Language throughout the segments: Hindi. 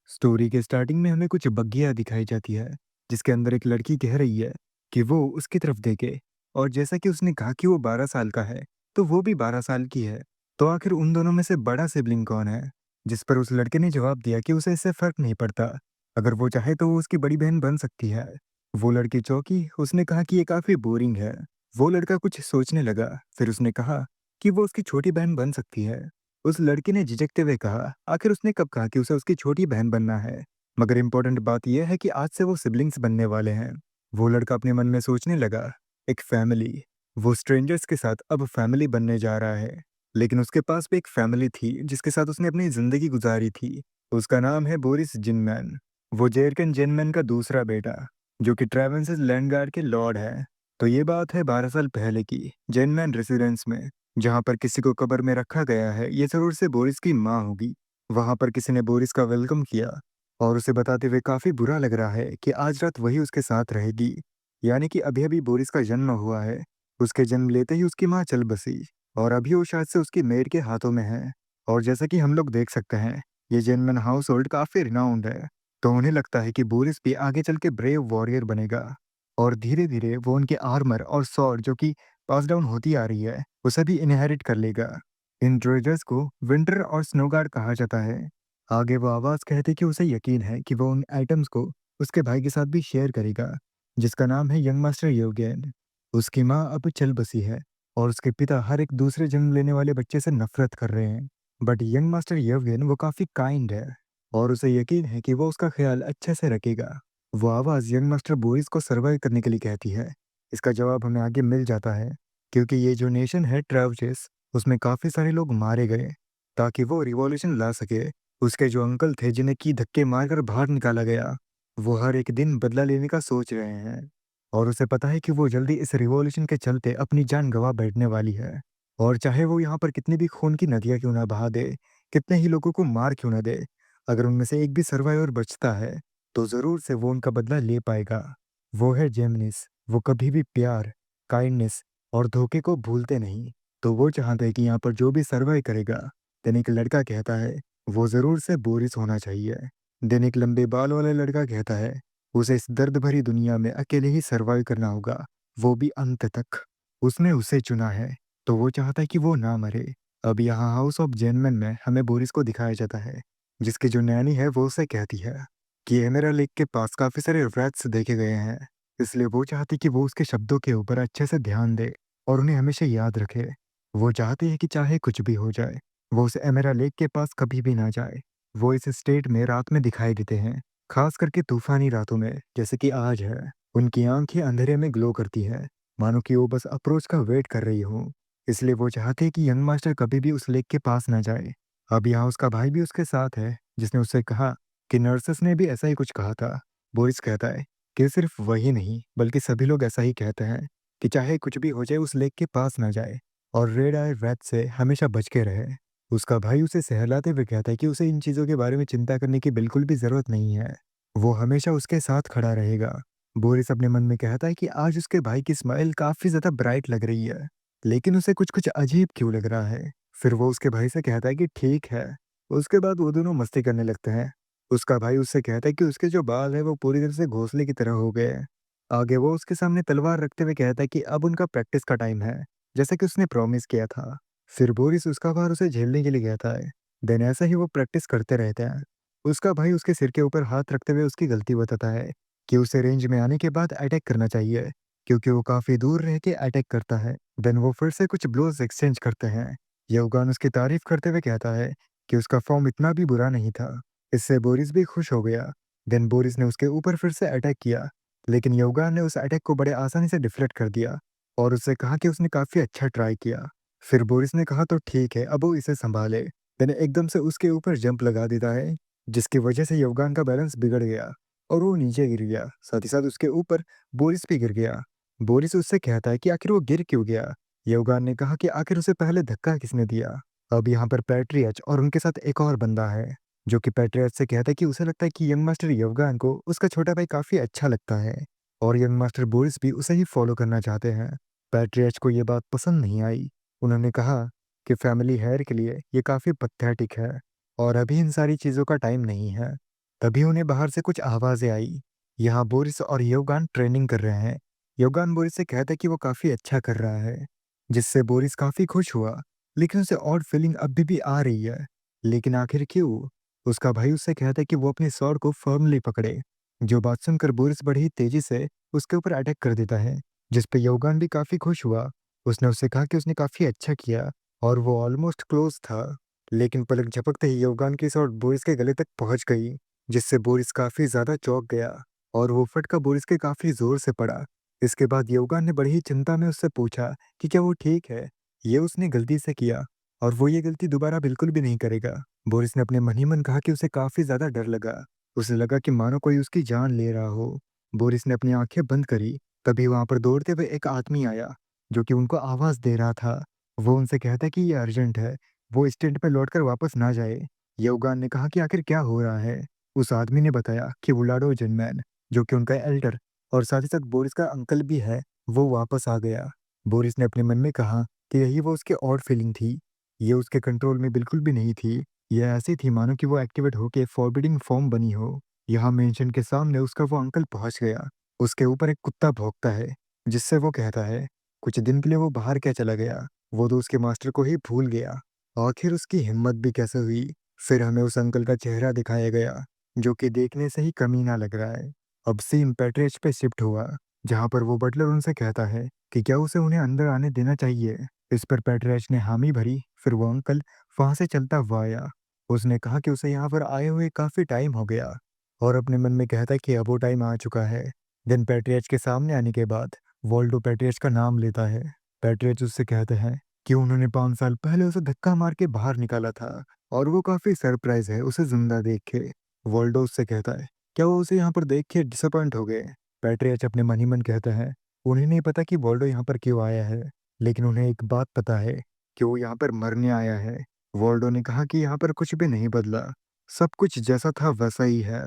स्टोरी के स्टार्टिंग में हमें कुछ बग्गियाँ दिखाई जाती है, जिसके अंदर एक लड़की कह रही है कि वो उसकी तरफ देखे। और जैसा कि उसने कहा कि वो 12 साल का है, तो वो भी 12 साल की है। तो आखिर उन दोनों में से बड़ा सिबलिंग कौन है? जिस पर उस लड़के ने जवाब दिया कि उसे इससे फ़र्क नहीं पड़ता। अगर वो चाहे तो वो उसकी बड़ी बहन बन सकती है। वो लड़की चौंकी, उसने कहा कि ये काफ़ी बोरिंग है। वो लड़का कुछ सोचने लगा, फिर उसने कहा कि वो उसकी छोटी बहन बन सकती है। उस लड़के ने झिझकते हुए कहा, आखिर उसने कब कहा कि उसे उसकी छोटी बहन बनना है? मगर इम्पोर्टेंट बात यह है कि आज से वो सिबलिंग्स बनने वाले हैं। वो लड़का अपने मन में सोचने लगा, एक फैमिली। वो स्ट्रेंजर्स के साथ अब फैमिली बनने जा रहा है। लेकिन उसके पास भी एक फैमिली थी जिसके साथ उसने अपनी जिंदगी गुजारी थी। उसका नाम है बोरिस जिनमैन। वो जेरकन जिनमैन का दूसरा बेटा, जो कि ट्रेवेंसेस लैंडगार्ड के लॉर्ड है। तो ये बात है 12 साल पहले की, जिनमैन रेसिडेंस में, जहाँ पर किसी को कब्र में रखा गया है। ये ज़रूर से बोरिस की माँ होगी। वहाँ पर किसी ने बोरिस का वेलकम किया और उसे बताते हुए काफ़ी बुरा लग रहा है कि आज रात वही उसके साथ रहेगी। यानी कि अभी-अभी बोरिस का जन्म हुआ है। उसके जन्म लेते ही उसकी माँ चल बसी और अभी वो शायद से उसकी मेड के हाथों में है। और जैसा कि हम लोग देख सकते हैं, ये जेनमन हाउस होल्ड काफ़ी रिनाउंड है। तो उन्हें लगता है कि बोरिस भी आगे चल के ब्रेव वॉरियर बनेगा। और धीरे-धीरे वो उनके आर्मर और स्वॉर्ड जो कि पास डाउन होती आ रही है, उसे भी इनहेरिट कर लेगा। इन ड्रोइडर्स को विंटर और स्नो गार्ड कहा जाता है। आगे वो आवाज़ कहती कि उसे यकीन है कि वो उन आइटम्स को उसके भाई के साथ भी शेयर करेगा, जिसका नाम है यंग मास्टर योगेन। उसकी माँ अब चल बसी है और उसके पिता हर एक दूसरे जन्म लेने वाले बच्चे से नफरत कर रहे हैं। बट यंग मास्टर योगेन वो काफ़ी काइंड है और उसे यकीन है कि वो उसका ख्याल अच्छे से रखेगा। वो आवाज़ यंग मास्टर बोरिस को सर्वाइव करने के लिए कहती है। इसका जवाब हमें आगे मिल जाता है, क्योंकि ये जो नेशन है ट्राउचेस, उसमें काफ़ी सारे लोग मारे गए ताकि वो रिवॉल्यूशन ला सके। उसके जो अंकल थे जिन्हें की धक्के मारकर बाहर निकाला गया, वो हर एक दिन बदला लेने का सोच रहे हैं। और उसे पता है कि वो जल्दी इस रिवॉल्यूशन के चलते अपनी जान गंवा बैठने वाली है। और चाहे वो यहाँ पर कितनी भी खून की नदियाँ क्यों ना बहा दे, कितने ही लोगों को मार क्यों ना दे, अगर उनमें से एक भी सर्वाइवर बचता है, तो ज़रूर से वो उनका बदला ले पाएगा। वो है जेमिनिस। वो कभी भी प्यार, काइंडनेस और धोखे को भूलते नहीं। तो वो चाहते हैं कि यहाँ पर जो भी सर्वाइव करेगा, देन एक लड़का कहता है, वो ज़रूर से बोरिस होना चाहिए। देन एक लंबे बाल वाला लड़का कहता है, उसे इस दर्द भरी दुनिया में अकेले ही सर्वाइव करना होगा, वो भी अंत तक। उसने उसे चुना है, तो वो चाहता है कि वो ना मरे। अब यहाँ हाउस ऑफ जेनमन में हमें बोरिस को दिखाया जाता है, जिसकी जो नैनी है वो उसे कहती है कि एमेरा लेक के पास काफ़ी सारे रैट्स देखे गए हैं, इसलिए वो चाहती कि वो उसके शब्दों के ऊपर अच्छे से ध्यान दे और उन्हें हमेशा याद रखे। वो चाहती है कि चाहे कुछ भी हो जाए, वो उस एमेरा लेक के पास कभी भी ना जाए। वो इस स्टेट में रात में दिखाई देते हैं, खास करके तूफानी रातों में, जैसे कि आज है। उनकी आंखें अंधेरे में ग्लो करती हैं, मानो कि वो बस अप्रोच का वेट कर रही हो। इसलिए वो चाहते हैं कि यंग मास्टर कभी भी उस लेक के पास ना जाए। अब यहाँ उसका भाई भी उसके साथ है, जिसने उससे कहा कि नर्सेस ने भी ऐसा ही कुछ कहा था। बोरिस कहता है कि सिर्फ वही नहीं, बल्कि सभी लोग ऐसा ही कहते हैं कि चाहे कुछ भी हो जाए उस लेक के पास ना जाए और रेड आई रैट से हमेशा बच के रहे। उसका भाई उसे सहलाते हुए कहता है कि उसे इन चीज़ों के बारे में चिंता करने की बिल्कुल भी ज़रूरत नहीं है, वो हमेशा उसके साथ खड़ा रहेगा। बोरिस अपने मन में कहता है कि आज उसके भाई की स्माइल काफ़ी ज़्यादा ब्राइट लग रही है, लेकिन उसे कुछ-कुछ अजीब क्यों लग रहा है। फिर वो उसके भाई से कहता है कि ठीक है। उसके बाद वो दोनों मस्ती करने लगते हैं। उसका भाई उससे कहता है कि उसके जो बाल हैं वो पूरी तरह से घोंसले की तरह हो गए हैं। आगे वो उसके सामने तलवार रखते हुए कहता है कि अब उनका प्रैक्टिस का टाइम है, जैसा कि उसने प्रॉमिस किया था। फिर बोरिस उसका भार उसे झेलने के लिए कहता है। देन ऐसा ही वो प्रैक्टिस करते रहते हैं। उसका भाई उसके सिर के ऊपर हाथ रखते हुए उसकी गलती बताता है कि उसे रेंज में आने के बाद अटैक करना चाहिए, क्योंकि वो काफ़ी दूर रह के अटैक करता है। देन वो फिर से कुछ ब्लोज एक्सचेंज करते हैं। योगान उसकी तारीफ करते हुए कहता है कि उसका फॉर्म इतना भी बुरा नहीं था। इससे बोरिस भी खुश हो गया। देन बोरिस ने उसके ऊपर फिर से अटैक किया, लेकिन योगान ने उस अटैक को बड़े आसानी से डिफलेक्ट कर दिया और उससे कहा कि उसने काफ़ी अच्छा ट्राई किया। फिर बोरिस ने कहा तो ठीक है, अब वो इसे संभाले। देन एकदम से उसके ऊपर जंप लगा देता है, जिसकी वजह से योगान का बैलेंस बिगड़ गया और वो नीचे गिर गया। साथ ही साथ उसके ऊपर बोरिस भी गिर गया। बोरिस उससे कहता है कि आखिर वो गिर क्यों गया। योगान ने कहा कि आखिर उसे पहले धक्का किसने दिया। अब यहाँ पर पैट्रियच और उनके साथ एक और बंदा है, जो कि पैट्रियच से कहता है कि उसे लगता है कि यंग मास्टर योगान को उसका छोटा भाई काफ़ी अच्छा लगता है और यंग मास्टर बोरिस भी उसे ही फॉलो करना चाहते हैं। पैट्रियच को ये बात पसंद नहीं आई। उन्होंने कहा कि फैमिली हेयर के लिए ये काफ़ी पथेटिक है और अभी इन सारी चीज़ों का टाइम नहीं है। तभी उन्हें बाहर से कुछ आवाज़ें आई। यहाँ बोरिस और योगान ट्रेनिंग कर रहे हैं। योगान बोरिस से कहता है कि वो काफ़ी अच्छा कर रहा है, जिससे बोरिस काफ़ी खुश हुआ। लेकिन उसे ऑड फीलिंग अभी भी आ रही है। लेकिन आखिर क्यों? उसका भाई उससे कहता है कि वो अपने स्वॉर्ड को फर्मली पकड़े। जो बात सुनकर बोरिस बड़ी ही तेज़ी से उसके ऊपर अटैक कर देता है, जिस पे योगान भी काफ़ी खुश हुआ। उसने उससे कहा कि उसने काफ़ी अच्छा किया और वो ऑलमोस्ट क्लोज़ था। लेकिन पलक झपकते ही योगान की स्वॉर्ड बोरिस के गले तक पहुँच गई, जिससे बोरिस काफ़ी ज़्यादा चौंक गया और वो फटका बोरिस के काफ़ी ज़ोर से पड़ा। इसके बाद योगान ने बड़ी ही चिंता में उससे पूछा कि क्या वो ठीक है? ये उसने गलती से किया और वो ये गलती दोबारा बिल्कुल भी नहीं करेगा। बोरिस ने अपने मन ही मन कहा कि उसे काफ़ी ज़्यादा डर लगा। उसे लगा कि मानो कोई उसकी जान ले रहा हो। बोरिस ने अपनी आँखें बंद करी, तभी वहाँ पर दौड़ते हुए एक आदमी आया, जो कि उनको आवाज़ दे रहा था। वो उनसे कहता कि ये अर्जेंट है, वो इस टेंट पे लौटकर वापस ना जाए। योगान ने कहा कि आखिर क्या हो रहा है? उस आदमी ने बताया कि वुलाडो जनमैन, जो कि उनका एल्डर और साथ ही साथ बोरिस का अंकल भी है, वो वापस आ गया। बोरिस ने अपने मन में कहा कि यही वो उसकी ऑड फीलिंग थी। ये उसके कंट्रोल में बिल्कुल भी नहीं थी। ये ऐसी थी मानो कि वो एक्टिवेट होके फॉरबिडिंग फॉर्म बनी हो। यहाँ मेंशन के सामने उसका वो अंकल पहुंच गया। उसके ऊपर एक कुत्ता भौंकता है, जिससे वो कहता है कुछ दिन के लिए वो बाहर क्या चला गया। वो तो उसके मास्टर को ही भूल गया। आखिर उसकी हिम्मत भी कैसे हुई? फिर हमें उस अंकल का चेहरा दिखाया गया, जो कि देखने से ही कमीना लग रहा है। अब सीन पेट्रेज पे शिफ्ट हुआ, जहाँ पर वो बटलर उनसे कहता है कि क्या उसे उन्हें अंदर आने देना चाहिए। इस पर पेट्रेज ने हामी भरी। फिर वो अंकल वहाँ से चलता हुआ आया। उसने कहा कि उसे यहाँ पर आए हुए काफ़ी टाइम हो गया और अपने मन में कहता है कि अब वो टाइम आ चुका है। देन पेट्रियच के सामने आने के बाद वोल्डो पेट्रियच का नाम लेता है। पेट्रियच उससे कहते हैं कि उन्होंने 5 साल पहले उसे धक्का मार के बाहर निकाला था और वो काफ़ी सरप्राइज है उसे जिंदा देख के। वोल्डो उससे कहता है क्या वो उसे यहाँ पर देख के डिसअपॉइंट हो गए। पेट्रियच अपने मन ही मन कहता है उन्हें नहीं पता कि वोल्डो यहाँ पर क्यों आया है, लेकिन उन्हें एक बात पता है कि वो यहाँ पर मरने आया है। वोल्डो ने कहा कि यहाँ पर कुछ भी नहीं बदला, सब कुछ जैसा था वैसा ही है।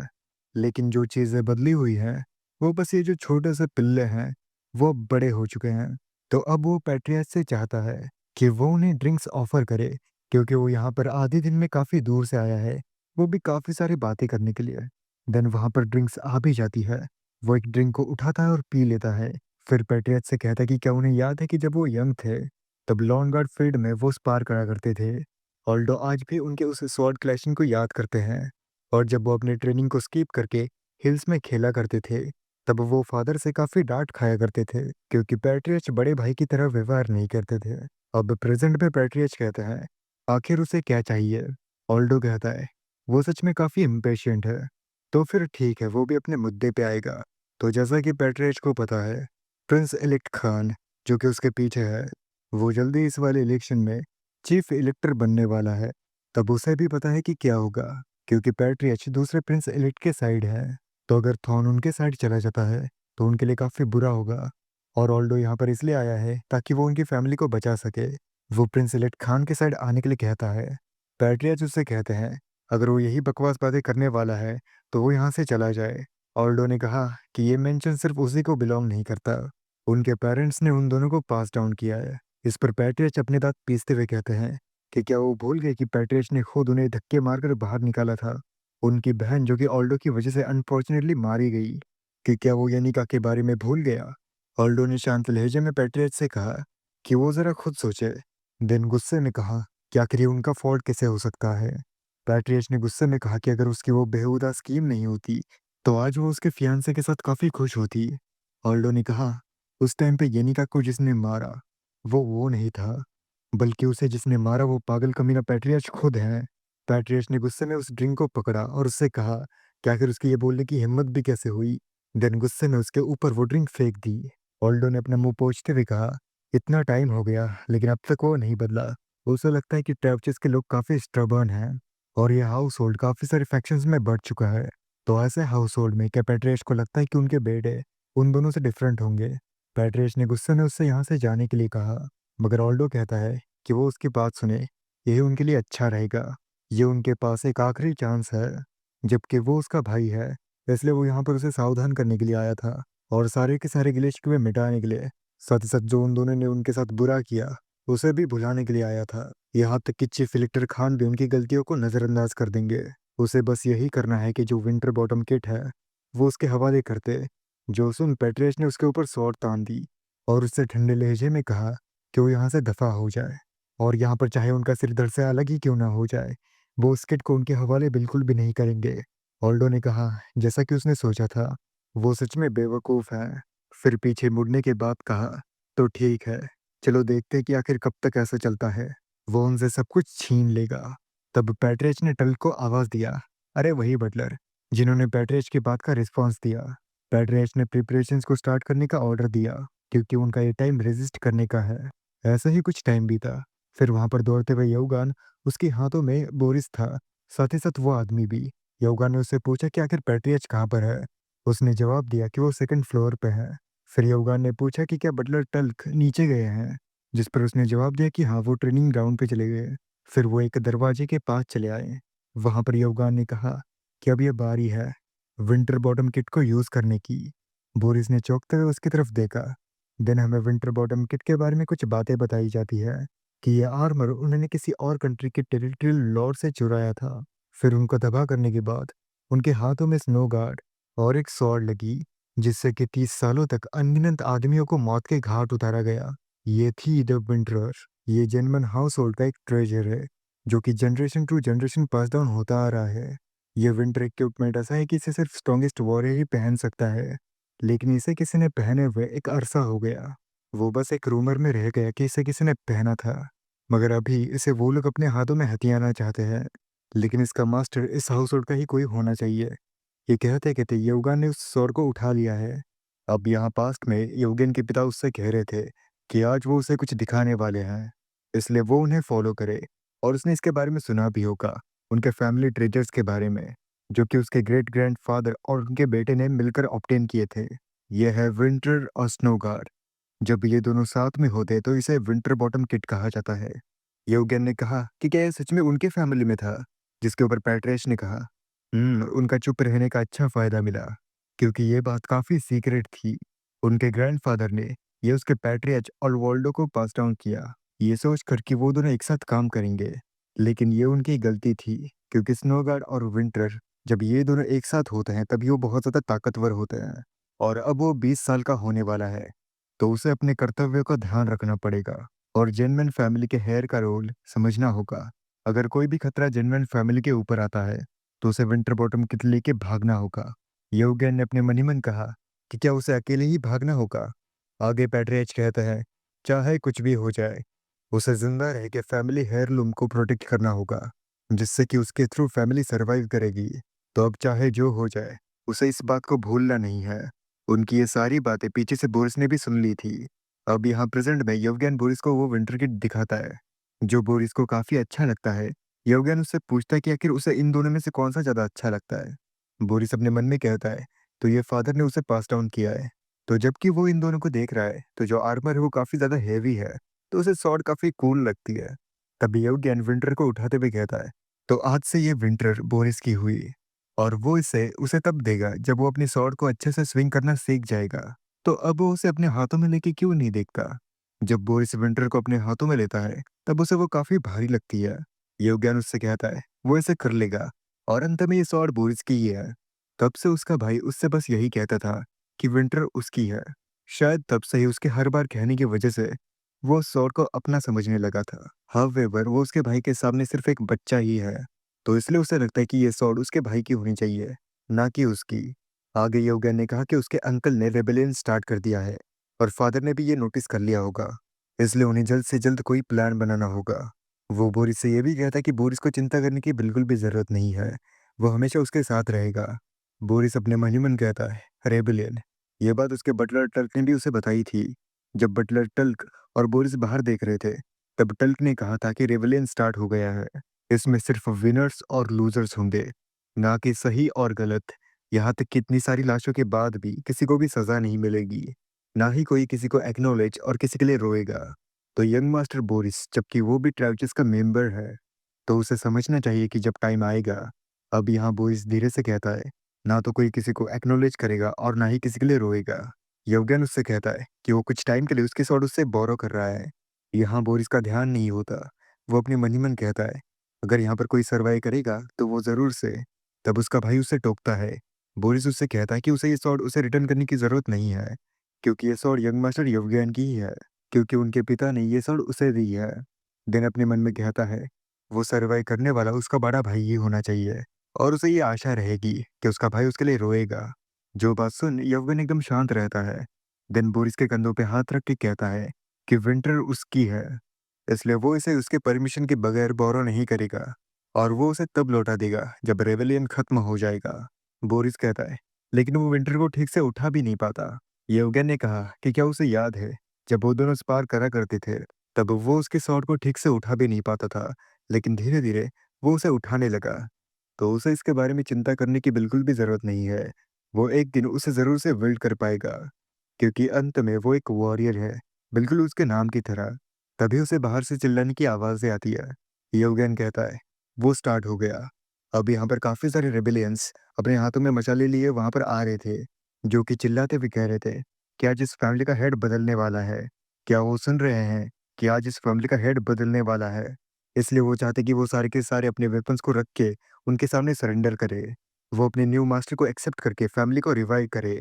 लेकिन जो चीज़ें बदली हुई हैं, वो बस ये जो छोटे से पिल्ले हैं, वो अब बड़े हो चुके हैं। तो अब वो पैट्रियट से चाहता है कि वो उन्हें ड्रिंक्स ऑफ़र करे, क्योंकि वो यहाँ पर आधे दिन में काफ़ी दूर से आया है, वो भी काफ़ी सारी बातें करने के लिए। देन वहाँ पर ड्रिंक्स आ भी जाती है। वो एक ड्रिंक को उठाता है और पी लेता है। फिर पैट्रियट से कहता है कि क्या उन्हें याद है कि जब वो यंग थे, तब लॉन गार्ड फील्ड में वो स्पार करा करते थे। ऑल्डो आज भी उनके उस स्वॉर्ड क्लैशिंग को याद करते हैं और जब वो अपने ट्रेनिंग को स्किप करके हिल्स में खेला करते थे, तब वो फादर से काफ़ी डाँट खाया करते थे क्योंकि पैट्रियट बड़े भाई की तरह व्यवहार नहीं करते थे। अब प्रेज़ेंट में पैट्रियट कहते हैं, आखिर उसे क्या चाहिए? ऑल्डो कहता है, वो सच में काफ़ी इम्पेशेंट है। तो फिर ठीक है, वो भी अपने मुद्दे पे आएगा। तो जैसा कि पैट्रियट को पता है, प्रिंस इलेक्ट खान, जो कि उसके पीछे है, वो जल्दी इस वाले इलेक्शन में चीफ इलेक्टर बनने वाला है। तब उसे भी पता है कि क्या होगा, क्योंकि पैट्रियच दूसरे प्रिंस इलेक्ट के साइड है। तो अगर थॉन उनके साइड चला जाता है, तो उनके लिए काफ़ी बुरा होगा। और ऑल्डो यहाँ पर इसलिए आया है ताकि वो उनकी फैमिली को बचा सके। वो प्रिंस इलेक्ट खान के साइड आने के लिए कहता है। पैट्रियच उससे कहते हैं, अगर वो यही बकवास बातें करने वाला है, तो वो यहाँ से चला जाए। ऑल्डो ने कहा कि ये मेंशन सिर्फ उसी को बिलोंग नहीं करता, उनके पेरेंट्स ने उन दोनों को पास डाउन किया है। इस पर पैट्रियच अपने दांत पीसते हुए कहते हैं कि क्या वो भूल गए कि पैट्रियच ने खुद उन्हें धक्के मारकर बाहर निकाला था, उनकी बहन जो कि ऑल्डो की वजह से अनफॉर्चुनेटली मारी गई। कि क्या वो यनिका के बारे में भूल गया? ऑल्डो ने शांत लहजे में पैट्रियच से कहा कि वो जरा खुद सोचे। देन गुस्से में कहा कि आखिर ये उनका फॉल्ट कैसे हो सकता है। पैट्रियच ने गुस्से में कहा कि अगर उसकी वो बेहुदा स्कीम नहीं होती, तो आज वो उसके फियांसे के साथ काफ़ी खुश होती। ऑल्डो ने कहा, उस टाइम पे येनिका को जिसने मारा, वो नहीं था, बल्कि उसे जिसने मारा वो पागल कमीना पैट्रियच खुद है। पैट्रियच ने गुस्से में उस ड्रिंक को पकड़ा और उससे कहा कि आखिर उसकी ये बोलने की हिम्मत भी कैसे हुई। देन गुस्से में उसके ऊपर वो ड्रिंक फेंक दी। ऑल्डो ने अपना मुँह पोंछते हुए कहा, इतना टाइम हो गया, लेकिन अब तक वो नहीं बदला। उसे लगता है कि ट्रेवचिस के लोग काफ़ी स्टबर्न हैं और ये हाउस होल्ड काफ़ी सारे फैक्शंस में बढ़ चुका है। तो ऐसे हाउस होल्ड में क्या पैट्रियच को लगता है कि उनके बेटे उन दोनों से डिफरेंट होंगे? पैट्रियच ने गुस्से में उससे यहाँ से जाने के लिए कहा, मगर ऑल्डो कहता है कि वो उसकी बात सुने, यही उनके लिए अच्छा रहेगा। ये उनके पास एक आखिरी चांस है, जबकि वो उसका भाई है, इसलिए वो यहाँ पर उसे सावधान करने के लिए आया था और सारे के सारे गिले शिकवे मिटाने के लिए। साथ ही साथ जो उन दोनों ने उनके साथ बुरा किया, उसे भी भुलाने के लिए आया था। यहाँ तक कि चीफ इलेक्टर खान भी उनकी गलतियों को नज़रअंदाज कर देंगे। उसे बस यही करना है कि जो विंटर बॉटम किट है, वो उसके हवाले कर दे। जो सुन पेट्रियस ने उसके ऊपर स्वॉर्ड तान दी और उससे ठंडे लहजे में कहा कि वो यहाँ से दफ़ा हो जाए और यहाँ पर चाहे उनका सिर धड़ से अलग ही क्यों ना हो जाए, वो उस किट को उनके हवाले बिल्कुल भी नहीं करेंगे। ऑल्डो ने कहा, जैसा कि उसने सोचा था, वो सच में बेवकूफ़ है। फिर पीछे मुड़ने के बाद कहा, तो ठीक है, चलो देखते हैं कि आखिर कब तक ऐसा चलता है। वो उनसे सब कुछ छीन लेगा। तब पैट्रियच ने टल्क को आवाज़ दिया, अरे वही बटलर, जिन्होंने पैट्रियच की बात का रिस्पॉन्स दिया। पैट्रियच ने प्रिपरेशंस को स्टार्ट करने का ऑर्डर दिया क्योंकि उनका ये टाइम रेजिस्ट करने का है। ऐसा ही कुछ टाइम बीता। फिर वहां पर दौड़ते हुए यौगान, उसके हाथों में बोरिस था, साथ ही साथ वो आदमी भी। यौगान ने उससे पूछा कि आखिर पैट्रियच कहाँ पर है। उसने जवाब दिया कि वो सेकंड फ्लोर पे है। फिर यौगान ने पूछा कि क्या बटलर टल्क नीचे गए हैं, जिस पर उसने जवाब दिया कि हाँ, वो ट्रेनिंग ग्राउंड पे चले गए। फिर वो एक दरवाजे के पास चले आए। वहां पर यौगान ने कहा कि अब ये बारी है विंटर बॉटम किट को यूज करने की। बोरिस ने चौंकते हुए उसकी तरफ देखा। देन हमें विंटर बॉटम किट के बारे में कुछ बातें बताई जाती है कि ये आर्मर उन्होंने किसी और कंट्री के टेरिटरियल लॉर्ड से चुराया था। फिर उनको तबाह करने के बाद उनके हाथों में स्नो गार्ड और एक स्वॉर्ड लगी, जिससे कि 30 सालों तक अनगिनत आदमियों को मौत के घाट उतारा गया। ये थी द विंटरर। ये जेनमन हाउस होल्ड का एक ट्रेजर है जो कि generation to generation pass down होता आ रहा है। ये विंटर इक्विपमेंट ऐसा है कि इसे सिर्फ स्ट्रॉन्गेस्ट वॉरियर ही पहन सकता है, लेकिन इसे किसी ने पहने हुए एक अरसा हो गया। वो बस एक रूमर में रह गया कि इसे किसी ने पहना था, मगर अभी इसे वो लोग अपने हाथों में हथियाना चाहते हैं। लेकिन इसका मास्टर इस हाउस होल्ड का ही कोई होना चाहिए। ये कहते कहते यवगान ने उस स्वord को उठा लिया है। अब यहाँ पास्ट में यवगेन के पिता उससे कह रहे थे कि आज वो उसे कुछ दिखाने वाले हैं, इसलिए वो उन्हें फॉलो करे। और उसने इसके बारे में सुना भी होगा, उनके फैमिली ट्रेजर्स के बारे में, जो कि उसके ग्रेट ग्रैंडफादर और उनके बेटे ने मिलकर ऑब्टेन किए थे। ये है विंटर और स्नो गार्ड। जब ये दोनों साथ में होते तो इसे विंटर बॉटम किट कहा जाता है। योगेन ने कहा कि क्या ये सच में उनके फैमिली में था, जिसके ऊपर पैट्रियस ने कहा, उनका चुप रहने का अच्छा फायदा मिला, क्योंकि ये बात काफी सीक्रेट थी। उनके ग्रैंडफादर ने ये उसके पैट्रियच और वोल्डो को पास डाउन किया, ये सोचकर कि वो दोनों एक साथ काम करेंगे। लेकिन ये उनकी गलती थी, क्योंकि स्नोगार्ड और विंटर, जब ये दोनों एक साथ होते हैं तभी वो बहुत ज्यादा ताकतवर होते हैं। और अब वो 20 साल का होने वाला है, तो उसे अपने कर्तव्यों का ध्यान रखना पड़ेगा और जेनमैन फैमिली के हेयर का रोल समझना होगा। अगर कोई भी खतरा जेनमैन फैमिली के ऊपर आता है, तो उसे विंटर बॉटम किट लेके भागना होगा। योगेन ने अपने मन ही मन कहा कि क्या उसे अकेले ही भागना होगा। आगे पैट्रियच कहता है, चाहे कुछ भी हो जाए, उसे जिंदा रह के फैमिली हेयरलूम को प्रोटेक्ट करना होगा, जिससे कि उसके थ्रू फैमिली सरवाइव करेगी। तो अब चाहे जो हो जाए, उसे इस बात को भूलना नहीं है। उनकी ये सारी बातें पीछे से बोरिस ने भी सुन ली थी। अब यहाँ प्रेजेंट में यवगेन बोरिस को वो विंटर किट दिखाता है, जो बोरिस को काफी अच्छा लगता है। यवगेन उससे पूछता है कि आखिर उसे इन दोनों में से कौन सा ज्यादा अच्छा लगता है। बोरिस अपने मन में कहता है, तो ये फादर ने उसे पास डाउन किया है। तो जबकि वो इन दोनों को देख रहा है, तो जो आर्मर है वो काफी ज्यादा हैवी है, तो उसे स्वॉर्ड काफी कूल लगती है। तभी यवगेन विंटर को उठाते हुए कहता है, तो आज से ये विंटर बोरिस की हुई, और वो इसे उसे तब देगा जब वो अपनी स्वॉर्ड को अच्छे से स्विंग करना सीख जाएगा। तो अब वो उसे अपने हाथों में लेके क्यों नहीं देखता। जब बोरिस विंटर को अपने हाथों में लेता है, तब उसे वो काफी भारी लगती है। योगेन उससे कहता है वो इसे कर लेगा, और अंत में ये स्वॉर्ड बोरिस की ही है। तब से उसका भाई उससे बस यही कहता था कि विंटर उसकी है। शायद तब से ही उसके हर बार कहने की वजह से वो स्वॉर्ड को अपना समझने लगा था। हावेवर वो उसके भाई के सामने सिर्फ एक बच्चा ही है, तो इसलिए उसे लगता है कि ये स्वॉर्ड उसके भाई की होनी चाहिए, ना कि उसकी। आगे योगेन ने कहा कि उसके अंकल ने रेबेलियन स्टार्ट कर दिया है और फादर ने भी ये नोटिस कर लिया होगा, इसलिए उन्हें जल्द से जल्द कोई प्लान बनाना होगा। वो बोरिस से ये भी कहता है कि बोरिस को चिंता करने की बिल्कुल भी जरूरत नहीं है, वो हमेशा उसके साथ रहेगा। बोरिस अपने मन ही मन कहता है, रेबेलियन। ये बात उसके बटलर टल्क ने भी उसे बताई थी। जब बटलर टल्क और बोरिस बाहर देख रहे थे, तब टल्क ने कहा था कि रेबेलियन स्टार्ट हो गया है। इसमें सिर्फ विनर्स और लूजर्स होंगे, ना कि सही और गलत। यहाँ तक कि इतनी सारी लाशों के बाद भी किसी को भी सजा नहीं मिलेगी, ना ही कोई किसी को एक्नॉलेज और किसी के लिए रोएगा। तो यंग मास्टर बोरिस, जबकि वो भी ट्राउचेस का मेंबर है, तो उसे समझना चाहिए कि जब टाइम आएगा। अब यहाँ बोरिस धीरे से कहता है, ना तो कोई किसी को एक्नॉलेज करेगा और ना ही किसी के लिए रोएगा। यवगेन उससे कहता है कि वो कुछ टाइम के लिए उसके स्वॉर्ड उससे बोरो कर रहा है। यहाँ बोरिस का ध्यान नहीं होता। वो अपने मन ही मन कहता है अगर यहाँ पर कोई सर्वाइव करेगा तो वो ज़रूर से। तब उसका भाई उसे टोकता है। बोरिस उससे कहता है कि उसे ये स्वॉर्ड उसे रिटर्न करने की ज़रूरत नहीं है, क्योंकि ये स्वॉर्ड यंग मास्टर येवगेन की ही है, क्योंकि उनके पिता ने ये स्वॉर्ड उसे दी है। देन अपने मन में कहता है, वो सर्वाइव करने वाला उसका बड़ा भाई ही होना चाहिए और उसे ये आशा रहेगी कि उसका भाई उसके लिए रोएगा। जो बात सुन येवगेन एकदम शांत रहता है। देन बोरिस के कंधों पे हाथ रख के कहता है कि विंटर उसकी है, इसलिए वो इसे उसके परमिशन के बगैर बोरो नहीं करेगा और वो उसे तब लौटा देगा जब रेवेलियन खत्म हो जाएगा। बोरिस कहता है, लेकिन वो विंटर को ठीक से उठा भी नहीं पाता। येवगेन ने कहा कि क्या उसे याद है जब वो दोनों स्पार करा करते थे, तब वो उसके शॉट को ठीक से उठा भी नहीं पाता था, लेकिन धीरे धीरे वो उसे उठाने लगा। तो उसे इसके बारे में चिंता करने की बिल्कुल भी जरूरत नहीं है। वो एक दिन उसे जरूर से बिल्ड कर पाएगा, क्योंकि अंत में वो एक वॉरियर है, बिल्कुल उसके नाम की तरह। तभी उसे बाहर से चिल्लाने की आवाज़ें आती है। योगेन कहता है, वो स्टार्ट हो गया। अब यहाँ पर काफ़ी सारे रेबेलियंस अपने हाथों में मशाले लिए वहाँ पर आ रहे थे, जो कि चिल्लाते हुए कह रहे थे कि आज इस फैमिली का हेड बदलने वाला है। क्या वो सुन रहे हैं कि आज इस फैमिली का हेड बदलने वाला है? इसलिए वो चाहते कि वो सारे के सारे अपने वेपन्स को रख के उनके सामने सरेंडर करे। वो अपने न्यू मास्टर को एक्सेप्ट करके फैमिली को रिवाइव करे।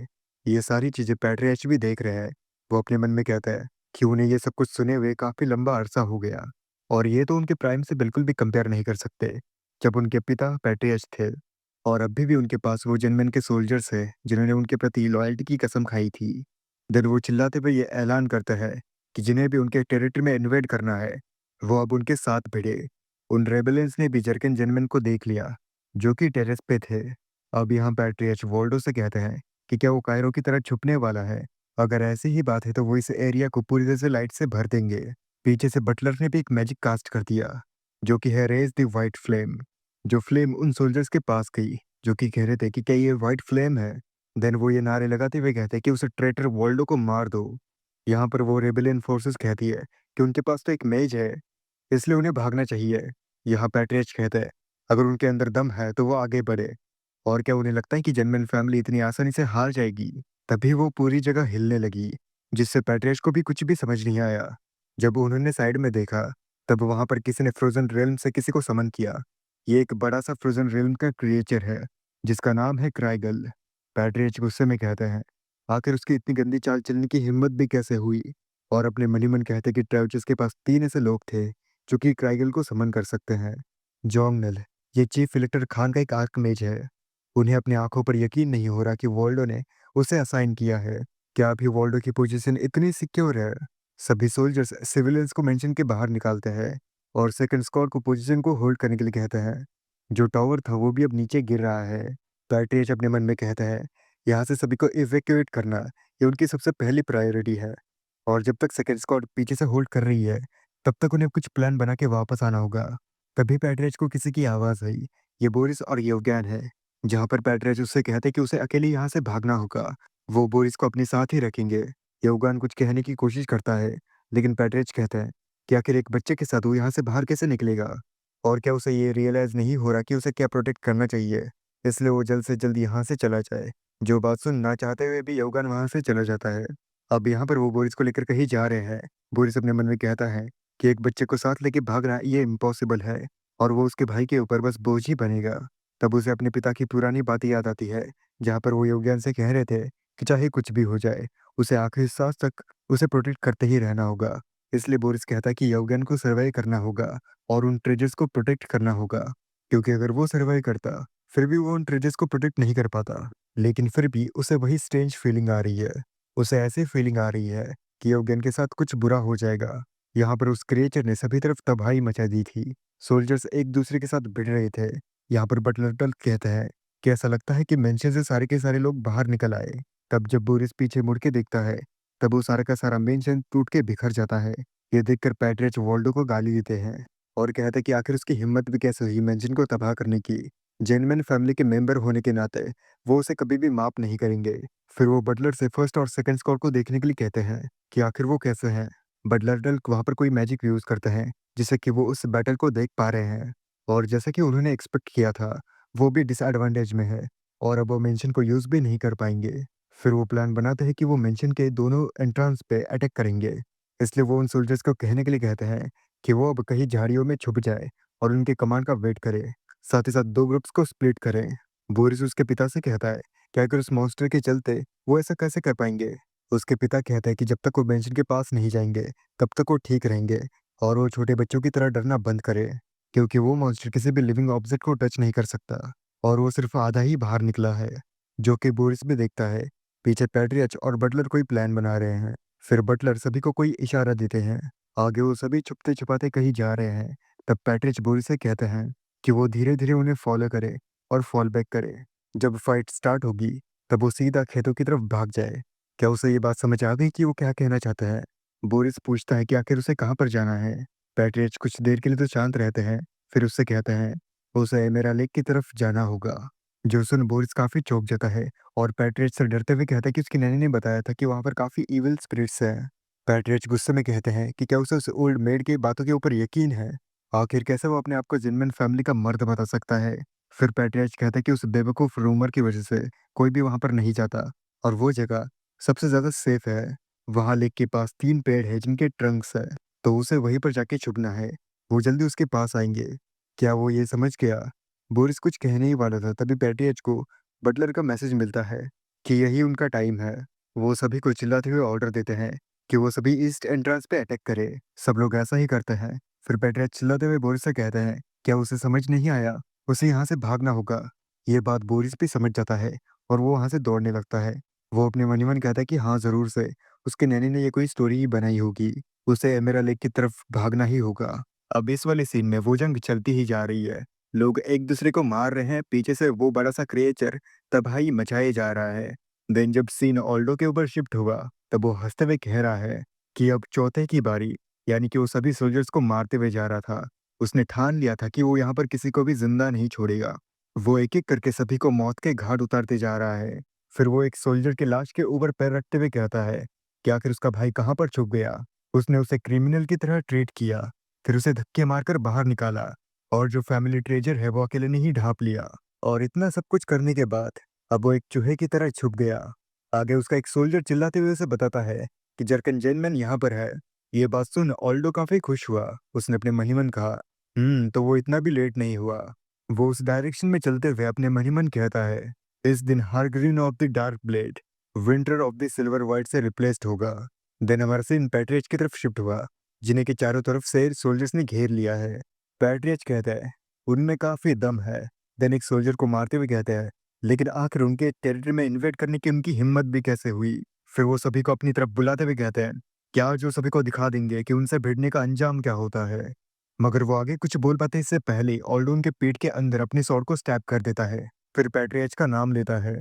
ये सारी चीज़ें पैट्रियार्च भी देख रहे हैं। वो अपने मन में कहता है कि उन्हें ये सब कुछ सुने हुए काफ़ी लंबा अरसा हो गया और ये तो उनके प्राइम से बिल्कुल भी कंपेयर नहीं कर सकते, जब उनके पिता पैट्रियर्च थे और अभी भी उनके पास वो जेनमेन के सोल्जर्स हैं जिन्होंने उनके प्रति लॉयल्टी की कसम खाई थी। देन वो चिल्लाते हुए ये ऐलान करता है कि जिन्हें भी उनके टेरिटरी में इन्वेड करना है, वो अब उनके साथ भिड़े। उन रेबेलियंस ने भी जर्किन जेनमेन को देख लिया, जो कि टेरेस पे थे। अब यहाँ पैट्रियर्च वोल्डो से कहते हैं कि क्या वो कायरो की तरह छुपने वाला है? अगर ऐसी ही बात है तो वो इस एरिया को पूरी तरह से लाइट से भर देंगे। पीछे से बटलर ने भी एक मैजिक कास्ट कर दिया, जो कि है रेज द व्हाइट फ्लेम। जो फ्लेम उन सोल्जर्स के पास गई, जो कि कह रहे थे कि क्या ये व्हाइट फ्लेम है। देन वो ये नारे लगाते हुए कहते हैं कि उसे ट्रेटर वोल्डो को मार दो। यहाँ पर वो रेबेलियन फोर्सेस कहती है कि उनके पास तो एक मेज है, इसलिए उन्हें भागना चाहिए। यहाँ पैट्रियर्च कहता है, अगर उनके अंदर दम है तो वो आगे बढ़े। और क्या उन्हें लगता है कि जनमन फैमिली इतनी आसानी से हार जाएगी? तभी वो पूरी जगह हिलने लगी, जिससे पैट्रियर्च को भी कुछ भी समझ नहीं आया। जब उन्होंने साइड में देखा, तब वहां पर किसी ने फ्रोजन रेल्म से किसी को समन किया। ये एक बड़ा सा फ्रोजन रेल्म का क्रिएचर है, जिसका नाम है क्राइगल। पैट्रियर्च गुस्से में कहते हैं, आखिर उसकी इतनी गंदी चाल चलने की हिम्मत भी कैसे हुई? और अपने मन ही मन कहते कि ट्रेवचस के पास 3 ऐसे लोग थे जो कि क्राइगल को समन कर सकते हैं। जोंगनल, ये चीफ इलेक्टर खान का एक आर्कमेज है। उन्हें अपनी आंखों पर यकीन नहीं हो रहा कि वोल्डो ने उसे असाइन किया है। क्या अभी वोल्डो की पोजीशन इतनी सिक्योर है? सभी सोल्जर्स सिविलियंस को मेंशन के बाहर निकालते हैं और सेकंड स्क्वाड को पोजीशन को होल्ड करने के लिए कहते हैं। जो टावर था वो भी अब नीचे गिर रहा है। पैट्रियर्च अपने मन में कहता है, यहाँ से सभी को इवैक्यूएट करना ये उनकी सबसे पहली प्रायोरिटी है। और जब तक सेकंड स्क्वाड पीछे से होल्ड कर रही है, तब तक उन्हें कुछ प्लान बना के वापस आना होगा। तभी पैट्रियर्च को किसी की आवाज़ आई। ये बोरिस और येवगेन है। जहाँ पर पैट्रियर्च उससे कहते कि उसे अकेले यहाँ से भागना होगा। वो बोरिस को अपने साथ ही रखेंगे। येवगेन कुछ कहने की कोशिश करता है, लेकिन पैट्रियर्च कहता है कि आखिर एक बच्चे के साथ वो यहाँ से बाहर कैसे निकलेगा? और क्या उसे ये रियलाइज़ नहीं हो रहा कि उसे क्या प्रोटेक्ट करना चाहिए? इसलिए वो जल्द से जल्द यहाँ से चला जाए। जो बात सुन ना चाहते हुए भी येवगेन वहाँ से चला जाता है। अब यहाँ पर वो बोरिस को लेकर कहीं जा रहे हैं। बोरिस अपने मन में कहता है कि एक बच्चे को साथ लेके भागना ये इम्पॉसिबल है और वो उसके भाई के ऊपर बस बोझ ही बनेगा। तब उसे अपने पिता की पुरानी बातें याद आती है, जहाँ पर वो योगेन से कह रहे थे कि चाहे कुछ भी हो जाए, उसे आखिरी सांस तक उसे प्रोटेक्ट करते ही रहना होगा। इसलिए बोरिस कहता है कि योगेन को सर्वाइव करना होगा और उन ट्रेजर्स को प्रोटेक्ट करना होगा, क्योंकि अगर वो सर्वाइव करता, फिर भी वो उन ट्रेजर्स को प्रोटेक्ट नहीं कर पाता। लेकिन फिर भी उसे वही स्ट्रेंज फीलिंग आ रही है। उसे ऐसी फीलिंग आ रही है कि योगेन के साथ कुछ बुरा हो जाएगा। यहाँ पर उस क्रिएचर ने सभी तरफ तबाही मचा दी थी। सोल्जर्स एक दूसरे के साथ भिड़ रहे थे। यहाँ पर बटलर डल कहता है कि ऐसा लगता है कि मेंशन से सारे के सारे लोग बाहर निकल आए। तब जब बोरिस पीछे मुड़ के देखता है, तब वो सारा का सारा मेंशन टूट के बिखर जाता है। ये देखकर पैट्रियर्च वोल्डो को गाली देते हैं और कहते हैं कि आखिर उसकी हिम्मत भी कैसे हुई मेंशन को तबाह करने की। जेनमैन फैमिली के मेंबर होने के नाते वो उसे कभी भी माफ नहीं करेंगे। फिर वो बटलर से फर्स्ट और सेकंड स्क्वाड को देखने के लिए कहते हैं कि आखिर वो कैसे हैं। बटलर डल वहाँ पर कोई मैजिक यूज़ करते हैं, जिससे कि वो उस बैटल को देख पा रहे हैं। और जैसा कि उन्होंने एक्सपेक्ट किया था, वो भी डिसएडवांटेज में है और अब वो मेंशन को यूज़ भी नहीं कर पाएंगे। फिर वो प्लान बनाते हैं कि वो मेंशन के दोनों एंट्रेंस पे अटैक करेंगे। इसलिए वो उन सोल्जर्स को कहने के लिए कहते हैं कि वो अब कहीं झाड़ियों में छुप जाए और उनके कमांड का वेट करे। साथ ही साथ 2 ग्रुप्स को स्प्लिट करें। बोरिस उसके पिता से कहता है कि अगर उस मॉन्स्टर के चलते वो ऐसा कैसे कर पाएँगे? उसके पिता कहते हैं कि जब तक वो बेंचिन के पास नहीं जाएँगे, तब तक वो ठीक रहेंगे और वो छोटे बच्चों की तरह डरना बंद करे, क्योंकि वो मॉन्स्टर किसी भी लिविंग ऑब्जेक्ट को टच नहीं कर सकता और वो सिर्फ़ आधा ही बाहर निकला है, जो कि बोरिस भी देखता है। पीछे पैट्रियच और बटलर कोई प्लान बना रहे हैं। फिर बटलर सभी को कोई इशारा देते हैं। आगे वो सभी छुपते-छुपाते कहीं जा रहे हैं। तब पैट्रियच बोरिस से कहते हैं कि वो धीरे-धीरे उन्हें फ़ॉलो करे और फ़ॉल बैक करे। जब फाइट स्टार्ट होगी, तब वो सीधा खेतों की तरफ भाग जाए। क्या उसे ये बात समझ आ गई कि वो क्या कहना चाहता है? बोरिस पूछता है कि आखिर उसे कहाँ पर जाना है? पैट्रियच कुछ देर के लिए तो शांत रहते हैं, फिर उससे कहते हैं, उसे एमेरा लेक की तरफ जाना होगा। जो सुन बोरिस काफ़ी चौंक जाता है और पैट्रियच से डरते हुए कहता है कि उसकी नैनी ने बताया था कि वहाँ पर काफ़ी इविल स्पिरिट्स हैं। पैट्रियच गुस्से में कहते हैं कि क्या उसे उस ओल्ड मेड की बातों के ऊपर यकीन है? आखिर कैसे वो अपने आप को जिनमैन फैमिली का मर्द बता सकता है? फिर पैट्रियच कहता है कि उस बेवकूफ़ रूमर की वजह से कोई भी वहाँ पर नहीं जाता और वो जगह सबसे ज़्यादा सेफ है। वहाँ लेक के पास 3 पेड़ हैं जिनके ट्रंक्स हैं, तो उसे वहीं पर जाके छुपना है। वो जल्दी उसके पास आएँगे। क्या वो ये समझ गया? बोरिस कुछ कहने ही वाला था, तभी पैट्रियच को बटलर का मैसेज मिलता है कि यही उनका टाइम है। वो सभी को चिल्लाते हुए ऑर्डर देते हैं कि वो सभी ईस्ट एंट्रेंस पे अटैक करें। सब लोग ऐसा ही करते हैं। फिर पैट्रियच चिल्लाते हुए बोरिस से कहते हैं, क्या उसे समझ नहीं आया? उसे यहाँ से भागना होगा। ये बात बोरिस भी समझ जाता है और वो वहाँ से दौड़ने लगता है। वो अपने मन ही मन कहता है कि हाँ, ज़रूर से, उसके नैनी ने ये कोई स्टोरी ही बनाई होगी। उसे एमेरा लेक की तरफ भागना ही होगा। अब इस वाले सीन में वो जंग चलती ही जा रही है। लोग एक-दूसरे को मार रहे हैं, पीछे से वो बड़ा-सा क्रिएचर तबाही मचाए जा रहा है। देन जब सीन ऑल्डो के ऊपर शिफ्ट हुआ, तब वो हँसते हुए कह रहा है कि अब चौथे की बारी, यानी कि वो सभी सोल्जर्स को मारते हुए जा रहा था। उसने ठान लिया था कि वो यहाँ पर किसी को भी ज़िंदा नहीं छोड़ेगा। वो एक-एक करके सभी को मौत के घाट उतारते जा रहा है। फिर वो एक सोल्जर की लाश के ऊपर पैर रखते हुए कहता है कि आखिर उसका भाई कहाँ पर छुप गया। उसने उसे क्रिमिनल की तरह ट्रीट किया, फिर उसे धक्के मारकर बाहर निकाला और जो फैमिली ट्रेजर है वो अकेले ने ही ढाँप लिया। और इतना सब कुछ करने के बाद अब वो एक चूहे की तरह छुप गया। आगे उसका एक सोल्जर चिल्लाते हुए उसे बताता है कि जर्कन जेनमैन यहाँ पर है। ये बात सुन ऑल्डो काफ़ी खुश हुआ। उसने अपने मन ही मन कहा, तो वो इतना भी लेट नहीं हुआ। वो उस डायरेक्शन में चलते हुए अपने मन ही मन कहता है, इस दिन हारग्रीन of the dark blade winter of the silver white से रिप्लेस्ड होगा। देन हमारा सीन पैट्रियच की तरफ शिफ्ट हुआ, जिन्हें के चारों तरफ से सोल्जर्स ने घेर लिया है। पैट्रियच कहता है, उनमें काफ़ी दम है। देन एक सोल्जर को मारते हुए कहता है, लेकिन आखिर उनके टेरिटरी में इन्वेड करने की उनकी हिम्मत भी कैसे हुई? फिर वो सभी को अपनी तरफ बुलाते हुए कहते हैं, क्या जो सभी को दिखा देंगे कि उनसे भिड़ने का अंजाम क्या होता है? मगर वो आगे कुछ बोल पाते इससे पहले ऑल्डो उनके पेट के अंदर अपनी स्वॉर्ड को स्टैब कर देता है। फिर पैट्रियच का नाम लेता है।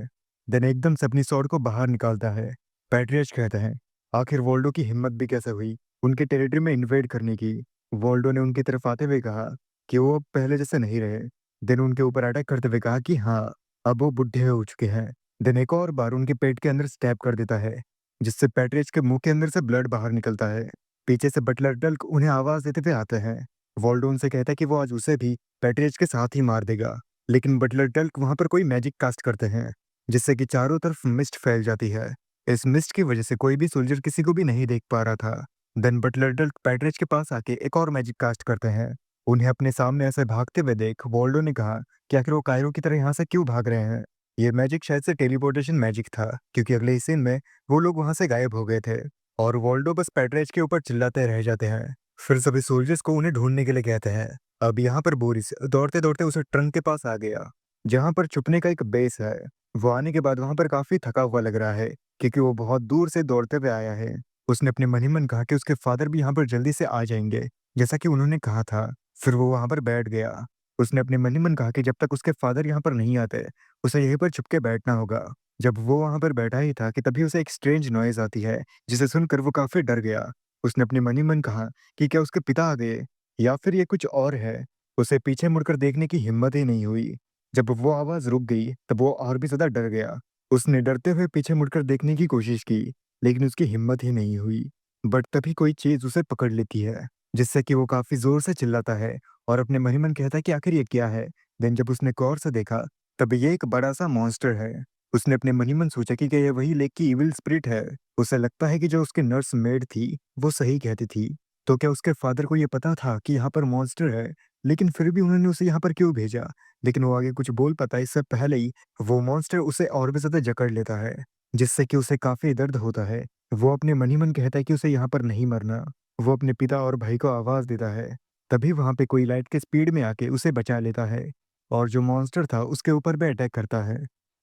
देन एकदम से अपनी स्वॉर्ड को बाहर निकालता है। पैट्रियच कहते हैं, आखिर वोल्डो की हिम्मत भी कैसे हुई उनके टेरिटरी में इन्वेड करने की? वोल्डो ने उनकी तरफ आते हुए कहा कि वो अब पहले जैसे नहीं रहे। देन उनके ऊपर अटैक करते हुए कहा कि हाँ, अब वो बुढ़े हो चुके हैं। देन एक और बार उनके पेट के अंदर स्टैब कर देता है, जिससे पैट्रियच के मुंह के अंदर से ब्लड बाहर निकलता है। पीछे से बटलर डल्क उन्हें आवाज देते हुए आते हैं। वोल्डो उनसे कहता है कि वो आज उसे भी पैट्रियच के साथ ही मार देगा। लेकिन बटलर डल्क वहां पर कोई मैजिक कास्ट करते हैं, जिससे कि चारों तरफ मिस्ट फैल जाती है। इस मिस्ट की वजह से कोई भी सोल्जर किसी को भी नहीं देख पा रहा था। देन बटलर डल्क पैट्रियच के पास आके एक और मैजिक कास्ट करते हैं। उन्हें अपने सामने ऐसे भागते हुए देख वोल्डो ने कहा कि आखिर वो कायरो की तरह यहाँ से क्यों भाग रहे हैं? ये मैजिक शायद से टेलीपोर्टेशन मैजिक था, क्योंकि अगले ही सीन में वो लोग वहां से गायब हो गए थे और वोल्डो बस पैट्रियच के ऊपर चिल्लाते रह जाते हैं। फिर सभी सोल्जर्स को उन्हें ढूंढने के लिए कहते हैं। अब यहाँ पर बोरिस दौड़ते-दौड़ते उस ट्रंक के पास आ गया, जहाँ पर छुपने का एक बेस है। वो आने के बाद वहाँ पर काफ़ी थका हुआ लग रहा है, क्योंकि वो बहुत दूर से दौड़ते हुए आया है। उसने अपने मन ही मन कहा कि उसके फादर भी यहाँ पर जल्दी से आ जाएँगे, जैसा कि उन्होंने कहा था। फिर वो वहाँ पर बैठ गया। उसने अपने मन ही मन कहा कि जब तक उसके फादर यहाँ पर नहीं आते, उसे यहीं पर छुप के बैठना होगा। जब वो वहाँ पर बैठा ही था कि तभी उसे एक स्ट्रेंज नॉइज़ आती है, जिसे सुनकर वो काफ़ी डर गया। उसने अपने मन ही मन कहा कि क्या उसके पिता आ गए या फिर ये कुछ और है? उसे पीछे मुड़कर देखने की हिम्मत ही नहीं हुई। जब वो आवाज़ रुक गई, तब वो और भी ज़्यादा डर गया। उसने डरते हुए पीछे मुड़कर देखने की कोशिश की, लेकिन उसकी हिम्मत ही नहीं हुई। बट तभी कोई चीज़ उसे पकड़ लेती है, जिससे कि वो काफ़ी ज़ोर से चिल्लाता है और अपने मन ही मन कहता है कि आखिर ये क्या है? देन जब उसने गौर से देखा, तब ये एक बड़ा-सा मॉन्स्टर है। उसने अपने मन ही मन सोचा कि क्या ये वही लेक की इविल स्पिरिट है? उसे लगता है कि जो उसकी नर्स मेड थी, वो सही कहती थी। तो क्या उसके फादर को ये पता था कि यहाँ पर मॉन्स्टर है? लेकिन फिर भी उन्होंने उसे यहाँ पर क्यों भेजा? लेकिन वो आगे कुछ बोल पाता है इससे पहले ही वो मॉन्स्टर उसे और भी ज़्यादा जकड़ लेता है, जिससे कि उसे काफ़ी दर्द होता है। वो अपने मन ही मन कहता है कि उसे यहाँ पर नहीं मरना। वो अपने पिता और भाई को आवाज़ देता है। तभी वहाँ पे कोई लाइट के स्पीड में आके उसे बचा लेता है और जो मॉन्स्टर था उसके ऊपर भी अटैक करता है।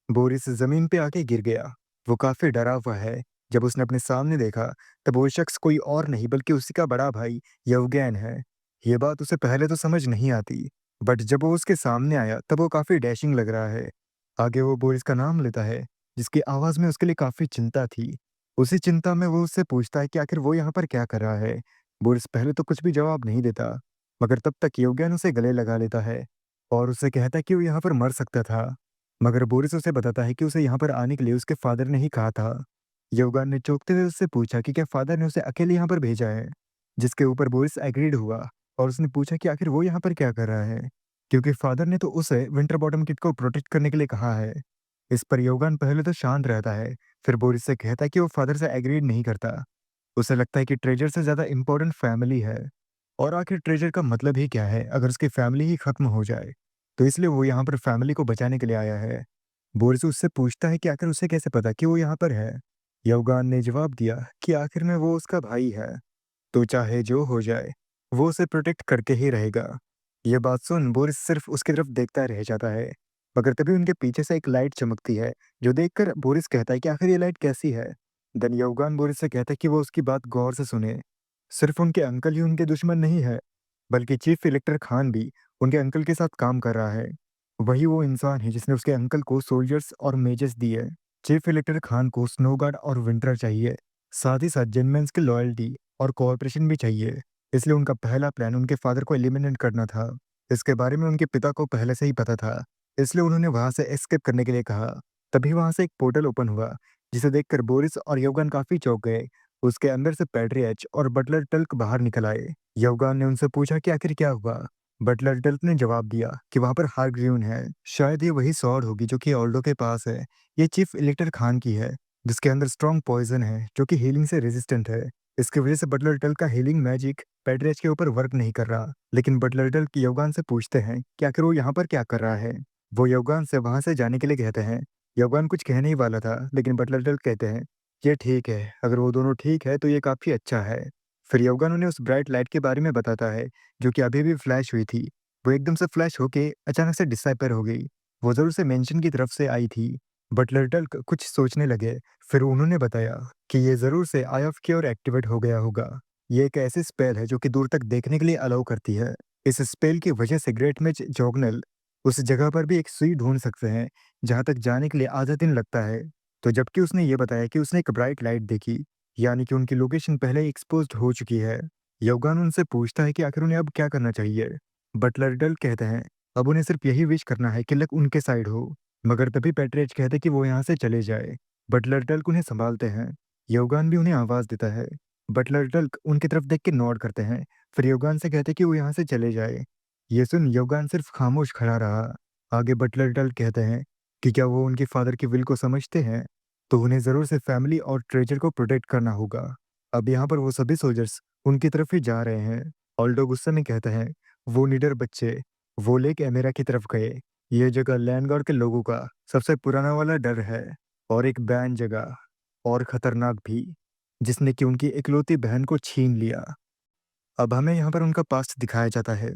बोरिस ज़मीन पे आके गिर गया। वो काफ़ी डरा हुआ है। जब उसने अपने सामने देखा, तब वो शख्स कोई और नहीं बल्कि उसी का बड़ा भाई यवगेन है। ये बात उसे पहले तो समझ नहीं आती, बट जब वो उसके सामने आया तब वो काफ़ी डैशिंग लग रहा है। आगे वो बोरिस का नाम लेता है, जिसकी आवाज़ में उसके लिए काफ़ी चिंता थी। उसी चिंता में वो उससे पूछता है कि आखिर वो यहाँ पर क्या कर रहा है? बोरिस पहले तो कुछ भी जवाब नहीं देता, मगर तब तक यवगेन उसे गले लगा लेता है और उससे कहता है कि वो यहाँ पर मर सकता था। मगर बोरिस उसे बताता है कि उसे यहाँ पर आने के लिए उसके फादर ने ही कहा था। यवगेन ने चौंकते हुए उससे पूछा कि क्या फादर ने उसे अकेले यहाँ पर भेजा है? जिसके ऊपर बोरिस एग्रीड हुआ और उसने पूछा कि आखिर वो यहाँ पर क्या कर रहा है? क्योंकि फादर ने तो उसे विंटर बॉटम किड को प्रोटेक्ट करने के लिए कहा है। इस पर योगान पहले तो शांत रहता है, फिर बोरिस से कहता है कि वो फादर से एग्रीड नहीं करता। उसे लगता है कि ट्रेजर से ज़्यादा इम्पोर्टेंट फैमिली है। और आखिर ट्रेजर का मतलब ही क्या है अगर उसकी फैमिली ही खत्म हो जाए? तो इसलिए वो यहाँ पर फैमिली को बचाने के लिए आया है। बोरिस उससे पूछता है कि आखिर उसे कैसे पता कि वो यहाँ पर है? योगान ने जवाब दिया कि आखिर में वो उसका भाई है, तो चाहे जो हो जाए, वो उसे प्रोटेक्ट करके ही रहेगा। ये बात सुन बोरिस सिर्फ उसकी तरफ देखता रह जाता है, मगर तभी उनके पीछे से एक लाइट चमकती है, जो देखकर बोरिस कहता है कि आखिर ये लाइट कैसी है? देन यौगान बोरिस से कहता है कि वो उसकी बात गौर से सुने। सिर्फ उनके अंकल ही उनके दुश्मन नहीं है, बल्कि चीफ इलेक्टर खान भी उनके अंकल के साथ काम कर रहा है। वही वो इंसान है जिसने उसके अंकल को सोल्जर्स और मेजेस दिए। चीफ इलेक्टर खान को स्नो गार्ड और विंटर चाहिए, साथ ही साथ जेनमेंस की लॉयल्टी और कोऑपरेशन भी चाहिए। इसलिए उनका पहला प्लान उनके फादर को एलिमिनेट करना था। इसके बारे में उनके पिता को पहले से ही पता था, इसलिए उन्होंने वहां से एस्केप करने के लिए कहा। तभी वहां से एक पोर्टल ओपन हुआ, जिसे देखकर बोरिस और यवगन काफी चौंक गए। उसके अंदर से पेट्रियच और बटलर टल्क बाहर निकल आए। यवगन ने उनसे पूछा कि आखिर क्या हुआ। बटलर टल्क ने जवाब दिया कि वहां पर हारग्रीवन है, शायद ये वही सॉर्ड होगी जो कि ऑल्डो के पास है। ये चीफ इलेक्टर खान की है, जिसके अंदर स्ट्रॉन्ग पॉइजन है जो कि हीलिंग से रेजिस्टेंट है। इसकी वजह से बटलर टल्क का हीलिंग मैजिक पेट्रियच के ऊपर वर्क नहीं कर रहा। लेकिन बटलर टल्क यवगन से पूछते हैं कि आखिर वो यहाँ पर क्या कर रहा है। वो यवगन से वहां से जाने के लिए कहते हैं। यवगन कुछ कहने ही वाला था, लेकिन बटलर टल्क कहते हैं ये ठीक है, अगर वो दोनों ठीक है तो ये काफी अच्छा है। फिर यवगन उन्हें उस ब्राइट लाइट के बारे में बताता है, जो कि अभी भी फ्लैश हुई थी। वो एकदम से फ्लैश होके अचानक से डिसअपीयर हो गई। वो जरूर से मेंशन की तरफ से आई थी। बटलर टल्क कुछ सोचने लगे, फिर उन्होंने बताया कि ये ज़रूर से आई ऑफ क्योर एक्टिवेट हो गया होगा। ये एक ऐसी स्पेल है जो कि दूर तक देखने के लिए अलाउ करती है। इस स्पेल की वजह से ग्रेट मेज जोगनल उस जगह पर भी एक सुई ढूंढ सकते हैं, जहां तक जाने के लिए आधा दिन लगता है। तो जबकि उसने ये बताया कि उसने एक ब्राइट लाइट देखी, यानी कि उनकी लोकेशन पहले ही एक्सपोज्ड हो चुकी है। योगान उनसे पूछता है कि आखिर उन्हें अब क्या करना चाहिए। बटलर डल कहते हैं अब उन्हें सिर्फ यही विश करना है कि लक उनके साइड हो। मगर तभी पेट्रेज कहते कि वो यहाँ से चले जाए। बटलर डल्क उन्हें संभालते हैं। योगान भी उन्हें आवाज देता है। बटलर डल्क उनकी तरफ देख के नॉड करते हैं, फिर योगान से कहते कि वो यहाँ से चले जाए। ये सुन योगान सिर्फ खामोश खड़ा रहा। आगे बटलर डल्क कहते हैं कि क्या वो उनके फादर की विल को समझते हैं, तो उन्हें जरूर से फैमिली और ट्रेजर को प्रोटेक्ट करना होगा। अब यहाँ पर वो सभी सोल्जर्स उनकी तरफ ही जा रहे हैं। ऑल्डो गुस्से में कहते हैं वो निडर बच्चे वो लेक एमेरा की तरफ गए। ये जगह लैंडगार्ड के लोगों का सबसे पुराना वाला डर है, और एक बैन जगह और खतरनाक भी, जिसने कि उनकी इकलौती बहन को छीन लिया। अब हमें यहाँ पर उनका पास्ट दिखाया जाता है,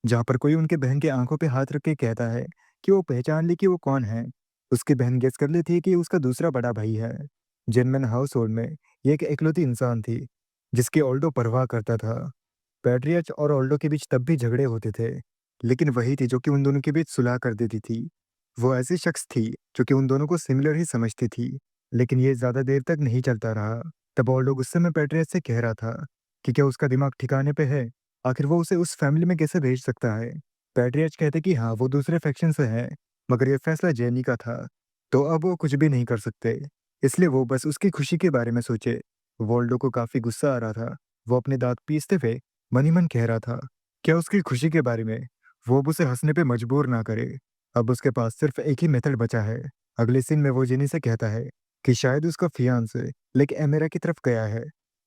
जहाँ पर कोई उनके बहन की आंखों पे हाथ रख के कहता है कि वो पहचान ली कि वो कौन है। उसकी बहन गेस कर लेती है कि उसका दूसरा बड़ा भाई है। जेनमैन हाउस होल्ड में ये एक इकलौती इंसान थी, जिसकी ऑल्डो परवाह करता था। पैट्रियच और ऑल्डो के बीच तब भी झगड़े होते थे, लेकिन वही थी जो कि उन दोनों के बीच सुलह कर देती थी। वो ऐसी शख्स थी जो कि उन दोनों को सिमिलर ही समझती थी। लेकिन ये ज्यादा देर तक नहीं चलता रहा। तब ऑल्डो गुस्से में पैट्रियच से कह रहा था कि क्या उसका दिमाग ठिकाने पे है, आखिर वो उसे उस फैमिली में कैसे भेज सकता है। पैट्रियच कहते कि हाँ वो दूसरे फैक्शन से है, मगर ये फैसला जेनी का था, तो अब वो कुछ भी नहीं कर सकते। इसलिए वो बस उसकी खुशी के बारे में सोचे। वोल्डो को काफी गुस्सा आ रहा था। वो अपने दांत पीसते हुए मन ही मन कह रहा था क्या उसकी खुशी के बारे में, वो अब उसे हंसने पे मजबूर ना करे। अब उसके पास सिर्फ एक ही मेथड बचा है। अगले सीन में वो जेनी से कहता है कि शायद उसका फियांसे लेक एमेरा की तरफ गया है।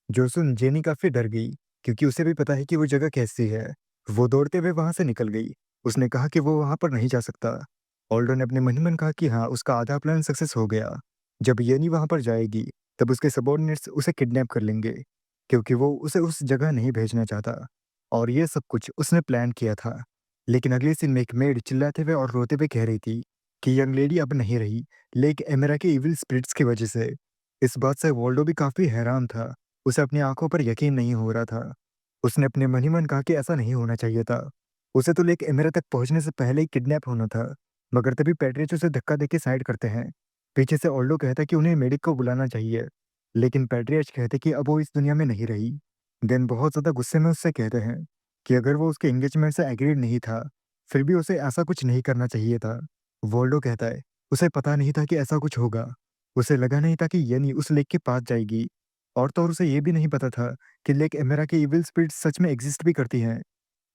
जो सुन जेनी काफी डर गई, क्योंकि उसे भी पता है कि वो जगह कैसी है। वो दौड़ते हुए वहाँ से निकल गई। उसने कहा कि वो वहाँ पर नहीं जा सकता। ऑल्डो ने अपने मन ही मन कहा कि हाँ, उसका आधा प्लान सक्सेस हो गया। जब येनी वहाँ पर जाएगी, तब उसके सबॉर्डिनेट्स उसे किडनैप कर लेंगे, क्योंकि वो उसे उस जगह नहीं भेजना चाहता। और ये सब कुछ उसने प्लान किया था। लेकिन अगले सीन में एक मेड चिल्लाते हुए और रोते हुए कह रही थी कि यंग लेडी अब नहीं रही, लेक एमेरा के इविल स्पिरिट्स की वजह से। इस बात से वोल्डो भी काफ़ी हैरान था। उसे अपनी आँखों पर यकीन नहीं हो रहा था। उसने अपने मन ही मन कहा कि ऐसा नहीं होना चाहिए था। उसे तो लेक एमेरा तक पहुँचने से पहले ही किडनैप होना था। मगर तभी पैट्रियट उसे धक्का देके साइड करते हैं। पीछे से ऑल्डो कहता है कि उन्हें मेडिक को बुलाना चाहिए, लेकिन पैट्रियट कहते कि अब वो इस दुनिया में नहीं रही। देन बहुत ज़्यादा गुस्से में उससे कहते हैं कि अगर वो उसके एंगेजमेंट से एग्रीड नहीं था, फिर भी उसे ऐसा कुछ नहीं करना चाहिए था। वोल्डो कहता है, उसे पता नहीं था कि ऐसा कुछ होगा। उसे लगा नहीं था कि येनी उस लेक के पास जाएगी। और तो और उसे ये भी नहीं पता था कि लेक एमेरा की इविल स्पिरिट्स सच में एग्जिस्ट भी करती हैं।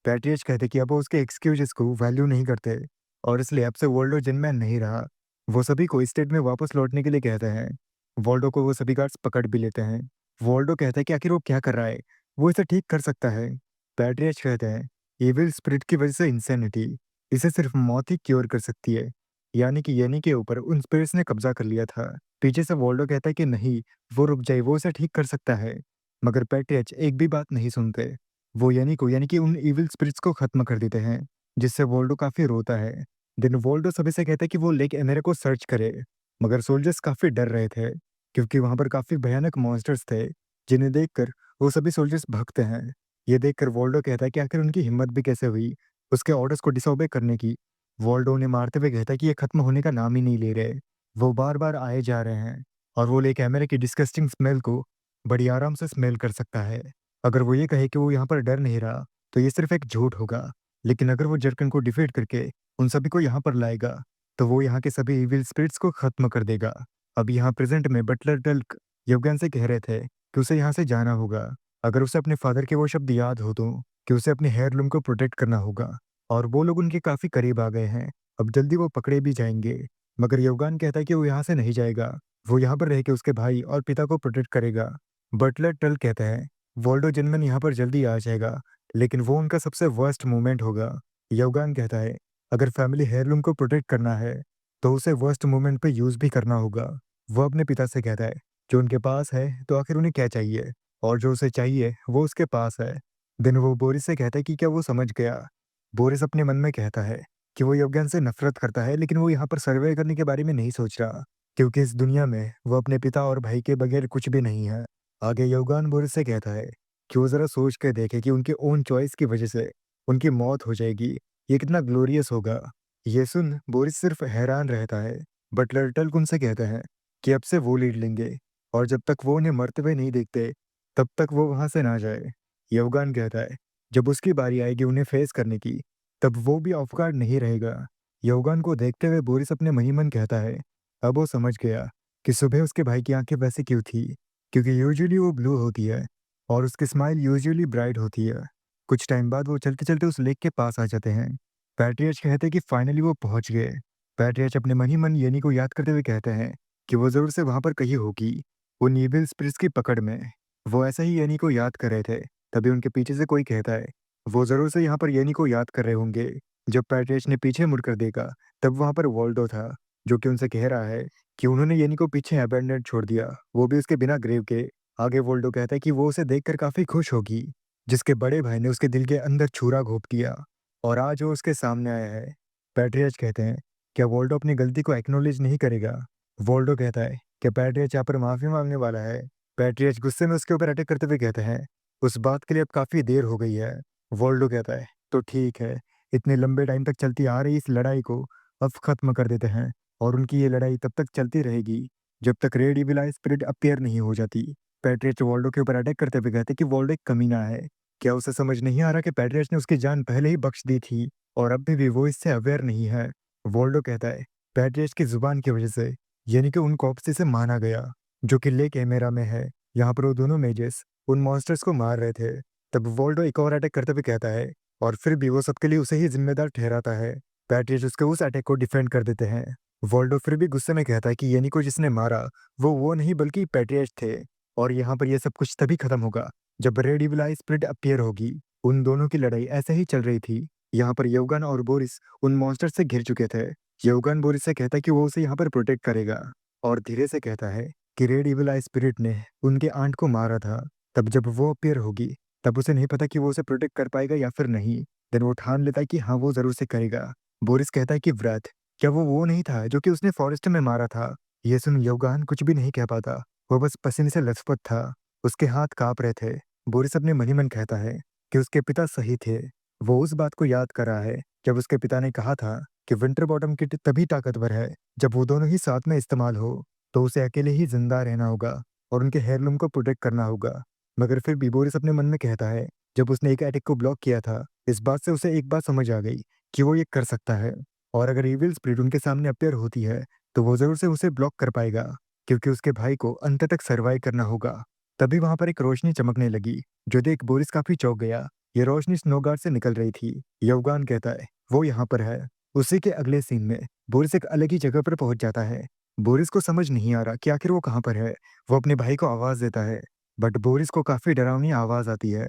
पैट्रियट कहते कि अब वो उसके एक्सक्यूज़ेज़ को वैल्यू नहीं करते और इसलिए अब से वोल्डो जिनमैन नहीं रहा। वो सभी को स्टेट में वापस लौटने के लिए कहते हैं। वोल्डो को वो सभी गार्ड्स पकड़ भी लेते हैं। वोल्डो कहता है कि आखिर वो क्या कर रहा है? वो इसे ठीक कर सकता है। पैट्रियट कहते हैं, इविल स्पिरिट की वजह से इंसैनिटी, इसे सिर्फ मौत ही क्योर कर सकती है। यानी कि येनी के ऊपर उन स्पिरिट्स ने कब्जा कर लिया था। पीछे से वोल्डो कहता है कि नहीं, वो रुक जाए, वो इसे ठीक कर सकता है। मगर पैट्रियट एक भी बात नहीं सुनते। वो येनी को यानी कि उन इविल स्पिरिट्स को खत्म कर देते हैं, जिससे वोल्डो काफ़ी रोता है। देन वोल्डो सभी से कहता है कि वो लेक एमेरा को सर्च करे, मगर सोल्जर्स काफ़ी डर रहे थे, क्योंकि वहाँ पर काफ़ी भयानक मॉन्स्टर्स थे, जिन्हें देखकर वो सभी सोल्जर्स भागते हैं। ये देखकर वोल्डो कहता है कि आखिर उनकी हिम्मत भी कैसे हुई, उसके ऑर्डर्स को डिसओबे करने की। वोल्डो उन्हें मारते हुए कहता है कि ये खत्म होने का नाम ही नहीं ले रहे। वो बार-बार आए जा रहे हैं और वो लेक एमेरा की डिस्गस्टिंग स्मेल को बड़ी आराम से स्मेल कर सकता है। अगर वो ये कहे कि वो यहाँ पर डर नहीं रहा, तो ये सिर्फ एक झूठ होगा। लेकिन अगर वो जर्कन को डिफीट करके उन सभी को यहाँ पर लाएगा, तो वो यहाँ के सभी इविल स्पिरिट्स को खत्म कर देगा। अब यहाँ प्रेज़ेंट में बटलर टल्क यवगन से कह रहे थे कि उसे यहाँ से जाना होगा। अगर उसे अपने फादर के वो शब्द याद हो तो, कि उसे अपने हेयरलूम को प्रोटेक्ट करना होगा। और वो लोग उनके काफ़ी करीब आ गए हैं। अब जल्दी वो पकड़े भी जाएँगे। मगर यवगन कहता है कि वो यहाँ से नहीं जाएगा। वो यहाँ पर रह के उसके भाई और पिता को प्रोटेक्ट करेगा। बटलर टल कहता है, वोल्डो जिनमन यहाँ पर जल्दी आ जाएगा, लेकिन वो उनका सबसे वर्स्ट मोमेंट होगा। यवगान कहता है, अगर फैमिली हेयरलूम को प्रोटेक्ट करना है, तो उसे वर्स्ट मोमेंट पे यूज़ भी करना होगा। वो अपने पिता से कहता है, जो उनके पास है, तो आखिर उन्हें क्या चाहिए? और जो उसे चाहिए, वो उसके पास है। देन वो बोरिस से कहता है कि क्या वो समझ गया? बोरिस अपने मन में कहता है कि वो यवगन से नफ़रत करता है, लेकिन वो यहाँ पर सर्वाइव करने के बारे में नहीं सोच रहा, क्योंकि इस दुनिया में वो अपने पिता और भाई के बगैर कुछ भी नहीं है। आगे योगान बोरिस से कहता है कि वो ज़रा सोच कर देखे कि उनके ओन चॉइस की वजह से उनकी मौत हो जाएगी, ये कितना ग्लोरियस होगा। ये सुन बोरिस सिर्फ हैरान रहता है। बट टल्क उनसे कहते हैं कि अब से वो लीड लेंगे और जब तक वो उन्हें मरते हुए नहीं देखते, तब तक वो वहाँ से ना जाए। योगान कहता है, जब उसकी बारी आएगी उन्हें फेस करने की, तब वो भी ऑफ गार्ड नहीं रहेगा। योगान को देखते हुए बोरिस अपने मन ही मन कहता है, अब वो समझ गया कि सुबह उसके भाई की आंखें वैसी क्यों थी, क्योंकि यूजुअली वो ब्लू होती है और उसकी स्माइल यूजुअली ब्राइट होती है। कुछ टाइम बाद वो चलते-चलते उस लेक के पास आ जाते हैं। पैट्रियर्च कहते हैं कि फाइनली वो पहुंच गए। पैट्रियर्च अपने मन ही मन येनी को याद करते हुए कहते हैं कि वो ज़रूर से वहाँ पर कहीं होगी, उन इविल स्पिरिट्स की पकड़ में। वो ऐसा ही येनी को याद कर रहे थे, तभी उनके पीछे से कोई कहता है, वो ज़रूर से यहाँ पर येनी को याद कर रहे होंगे। जब पैट्रियर्च ने पीछे मुड़कर देखा, तब वहाँ पर वोल्डो था, जो कि उनसे कह रहा है कि उन्होंने येनी को पीछे अबैंडन्ड छोड़ दिया, वो भी उसके बिना ग्रेव के। आगे वोल्डो कहता है कि वो उसे देखकर काफ़ी खुश होगी, जिसके बड़े भाई ने उसके दिल के अंदर छुरा घोंप दिया और आज वो उसके सामने आया है। पैट्रियर्च कहते हैं, क्या वोल्डो अपनी गलती को एक्नॉलेज नहीं करेगा? वोल्डो कहता है, क्या पैट्रियर्च यहाँ पर माफ़ी माँगने वाला है? पैट्रियर्च गुस्से में उसके ऊपर अटैक करते हुए कहते हैं, उस बात के लिए अब काफ़ी देर हो गई है। वोल्डो कहता है, तो ठीक है, इतने लंबे टाइम तक चलती आ रही इस लड़ाई को अब खत्म कर देते हैं और उनकी ये लड़ाई तब तक चलती रहेगी, जब तक रेड इविल आई स्पिरिट अपीयर नहीं हो जाती। पैट्रियर्च वोल्डो के ऊपर अटैक करते हुए कहते हैं कि वोल्डो एक कमीना है। क्या उसे समझ नहीं आ रहा कि पैट्रियर्च ने उसकी जान पहले ही बख्श दी थी और अब भी वो इससे अवेयर नहीं है? वोल्डो कहता है, पैट्रियर्च की जुबान की वजह से, यानी कि उन कॉप्स से माना गया, जो कि लेक एमेरा में है। यहाँ पर वो दोनों मेजेस उन मॉन्स्टर्स को मार रहे थे। तब वोल्डो एक और अटैक करते हुए कहता है और फिर भी वो सबके लिए उसे ही जिम्मेदार ठहराता है। पैट्रियर्च उसके उस अटैक को डिफेंड कर देते हैं। वोल्डो फिर भी गुस्से में कहता है कि येनी को जिसने मारा, वो नहीं बल्कि पैट्रियर्च थे और यहाँ पर ये सब कुछ तभी खत्म होगा, जब रेड इविल आई स्पिरिट अपीयर होगी। उन दोनों की लड़ाई ऐसे ही चल रही थी। यहाँ पर यवगन और बोरिस उन मॉन्स्टर से घिर चुके थे। यवगन बोरिस से कहता है कि वो उसे यहाँ पर प्रोटेक्ट करेगा और धीरे से कहता है कि रेड इविल आई स्पिरिट ने उनके आंट को मारा था। तब जब वो अपीयर होगी, तब उसे नहीं पता कि वो उसे प्रोटेक्ट कर पाएगा या फिर नहीं। देन वो ठान लेता है कि हाँ, वो ज़रूर से करेगा। बोरिस कहता है कि व्रत, क्या वो नहीं था जो कि उसने फॉरेस्ट में मारा था? ये सुन यवगन कुछ भी नहीं कह पाता। वो बस पसीने से लथपथ था। उसके हाथ काँप रहे थे। बोरिस अपने मन ही मन कहता है कि उसके पिता सही थे। वो उस बात को याद कर रहा है जब उसके पिता ने कहा था कि विंटर बॉटम किट तभी ताकतवर है जब वो दोनों ही साथ में इस्तेमाल हो। तो उसे अकेले ही जिंदा रहना होगा और उनके हेirloom को प्रोटेक्ट करना होगा। मगर फिर भी बोरिस अपने मन में कहता है, जब उसने एक अटैक को ब्लॉक किया था, इस बात से उसे एक बात समझ आ गई कि वो ये कर सकता है। और अगर इविल स्पिरिट उनके सामने अपीयर होती है, तो वो ज़रूर से उसे ब्लॉक कर पाएगा, क्योंकि उसके भाई को अंत तक सर्वाइव करना होगा। तभी वहाँ पर एक रोशनी चमकने लगी, जो देख बोरिस काफ़ी चौंक गया। ये रोशनी स्नोगार्ड से निकल रही थी। यवगन कहता है, वो यहाँ पर है। उसी के अगले सीन में बोरिस एक अलग ही जगह पर पहुँच जाता है। बोरिस को समझ नहीं आ रहा कि आखिर वो कहाँ पर है। वो अपने भाई को आवाज़ देता है, बट बोरिस को काफ़ी डरावनी आवाज़ आती है।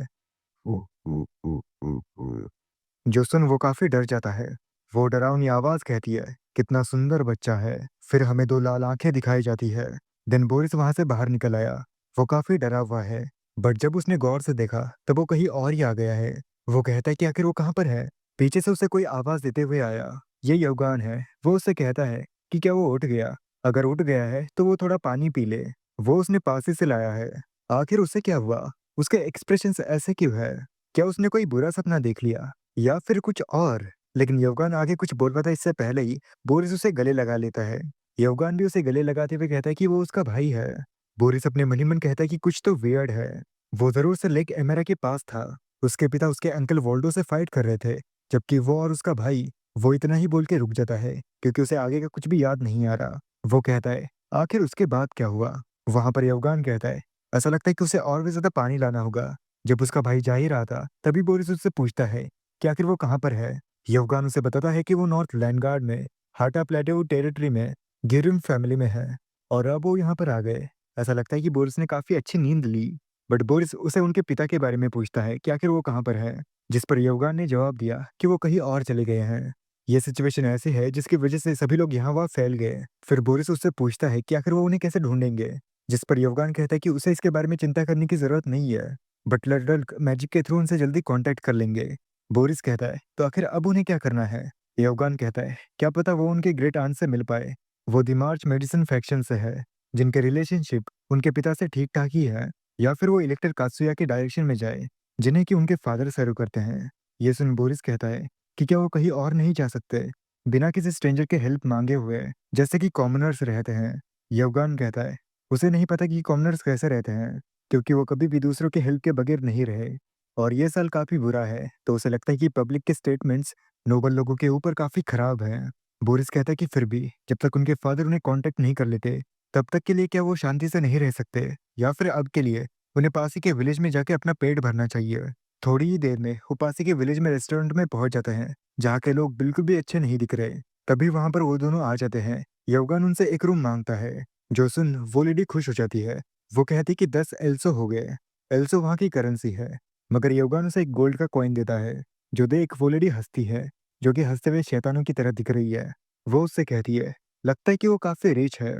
ऊ, ऊ, ऊ, ऊ, ऊ। जो सुन वो काफ़ी डर जाता है। वो डरावनी आवाज़ कहती है, कितना सुंदर बच्चा है। फिर हमें 2 लाल आँखें दिखाई जाती है। देन बोरिस वहाँ से बाहर निकल आया। वो काफ़ी डरा हुआ है, बट जब उसने गौर से देखा, तब वो कहीं और ही आ गया है। वो कहता है कि आखिर वो कहाँ पर है? पीछे से उसे कोई आवाज़ देते हुए आया। ये यवगन है। वो उससे कहता है कि क्या वो उठ गया? अगर उठ गया है, तो वो थोड़ा पानी पी ले। वो उसने पास ही से लाया है। आखिर उससे क्या हुआ? उसके एक्सप्रेशंस ऐसे क्यों है? क्या उसने कोई बुरा सपना देख लिया? या फिर कुछ और? लेकिन यवगन आगे कुछ बोल पाता इससे पहले ही बोरिस उसे गले लगा लेता है। यवगन भी उसे गले लगाते हुए कहता है कि वो उसका भाई है। बोरिस अपने मन ही मन कहता है कि कुछ तो वियर्ड है। वो ज़रूर से लेक एमेरा के पास था। उसके पिता उसके अंकल वोल्डो से फाइट कर रहे थे, जबकि वो और उसका भाई, वो इतना ही बोल के रुक जाता है, क्योंकि उसे आगे का कुछ भी याद नहीं आ रहा। वो कहता है, आखिर उसके बाद क्या हुआ? वहाँ पर यवगन कहता है, ऐसा लगता है कि उसे और भी ज़्यादा पानी लाना होगा। जब उसका भाई जा ही रहा था, तभी बोरिस उससे पूछता है कि आखिर वो कहाँ पर है? यवगन उसे बताता है कि वो नॉर्थ लैंडगार्ड में हाटा प्लेटेउ टेरिटरी में गिरिम फैमिली में है और अब वो यहाँ पर आ गए। ऐसा लगता है कि बोरिस ने काफ़ी अच्छी नींद ली, बट बोरिस उसे उनके पिता के बारे में पूछता है कि आखिर वो कहाँ पर है, जिस पर यवगन ने जवाब दिया कि वो कहीं और चले गए हैं। ये सिचुएशन ऐसी है जिसकी वजह से सभी लोग यहाँ वहाँ फैल गए। फिर बोरिस उससे पूछता है कि आखिर वो उन्हें कैसे ढूंढेंगे, जिस पर यवगन कहता है कि उसे इसके बारे में चिंता करने की ज़रूरत नहीं है, बट लडल्क मैजिक के थ्रू उनसे जल्दी कॉन्टैक्ट कर लेंगे। बोरिस कहता है, तो आखिर अब उन्हें क्या करना है? यवगन कहता है, क्या पता वो उनके ग्रेट आंट से मिल पाए। वो द मार्च मेडिसिन फैक्शन से है, जिनके रिलेशनशिप उनके पिता से ठीक-ठाक ही है, या फिर वो इलेक्टर कात्सुया के डायरेक्शन में जाए, जिन्हें कि उनके फादर सर्व करते हैं। ये सुन बोरिस कहता है कि क्या वो कहीं और नहीं जा सकते, बिना किसी स्ट्रेंजर के हेल्प मांगे हुए, जैसे कि कॉमनर्स रहते हैं। यवगन कहता है, उसे नहीं पता कि कॉमनर्स कैसे रहते हैं, क्योंकि वो कभी भी दूसरों की हेल्प के बगैर नहीं रहे। और ये साल काफ़ी बुरा है, तो उसे लगता है कि पब्लिक के स्टेटमेंट्स नोबल लोगों के ऊपर काफ़ी खराब हैं। बोरिस कहता है कि फिर भी जब तक उनके फादर उन्हें कांटेक्ट नहीं कर लेते, तब तक के लिए क्या वो शांति से नहीं रह सकते, या फिर अब के लिए उन्हें पास ही के विलेज में जाके अपना पेट भरना चाहिए। थोड़ी ही देर में वो पास ही के विलेज में रेस्टोरेंट में पहुंच जाते हैं, जहाँ के लोग बिल्कुल भी अच्छे नहीं दिख रहे। तभी वहां पर वो दोनों आ जाते हैं। यवगन उनसे एक रूम मांगता है। जो सुन वो लेडी खुश हो जाती है। वो कहती कि 10 एल्सो हो गए। एल्सो वहाँ की करेंसी है। मगर यवगन उसे एक गोल्ड का कॉइन देता है। जो देख वो लेडी हंसती है, जो कि हंसते हुए शैतानों की तरह दिख रही है। वो उससे कहती है, लगता है कि वो काफ़ी रिच है,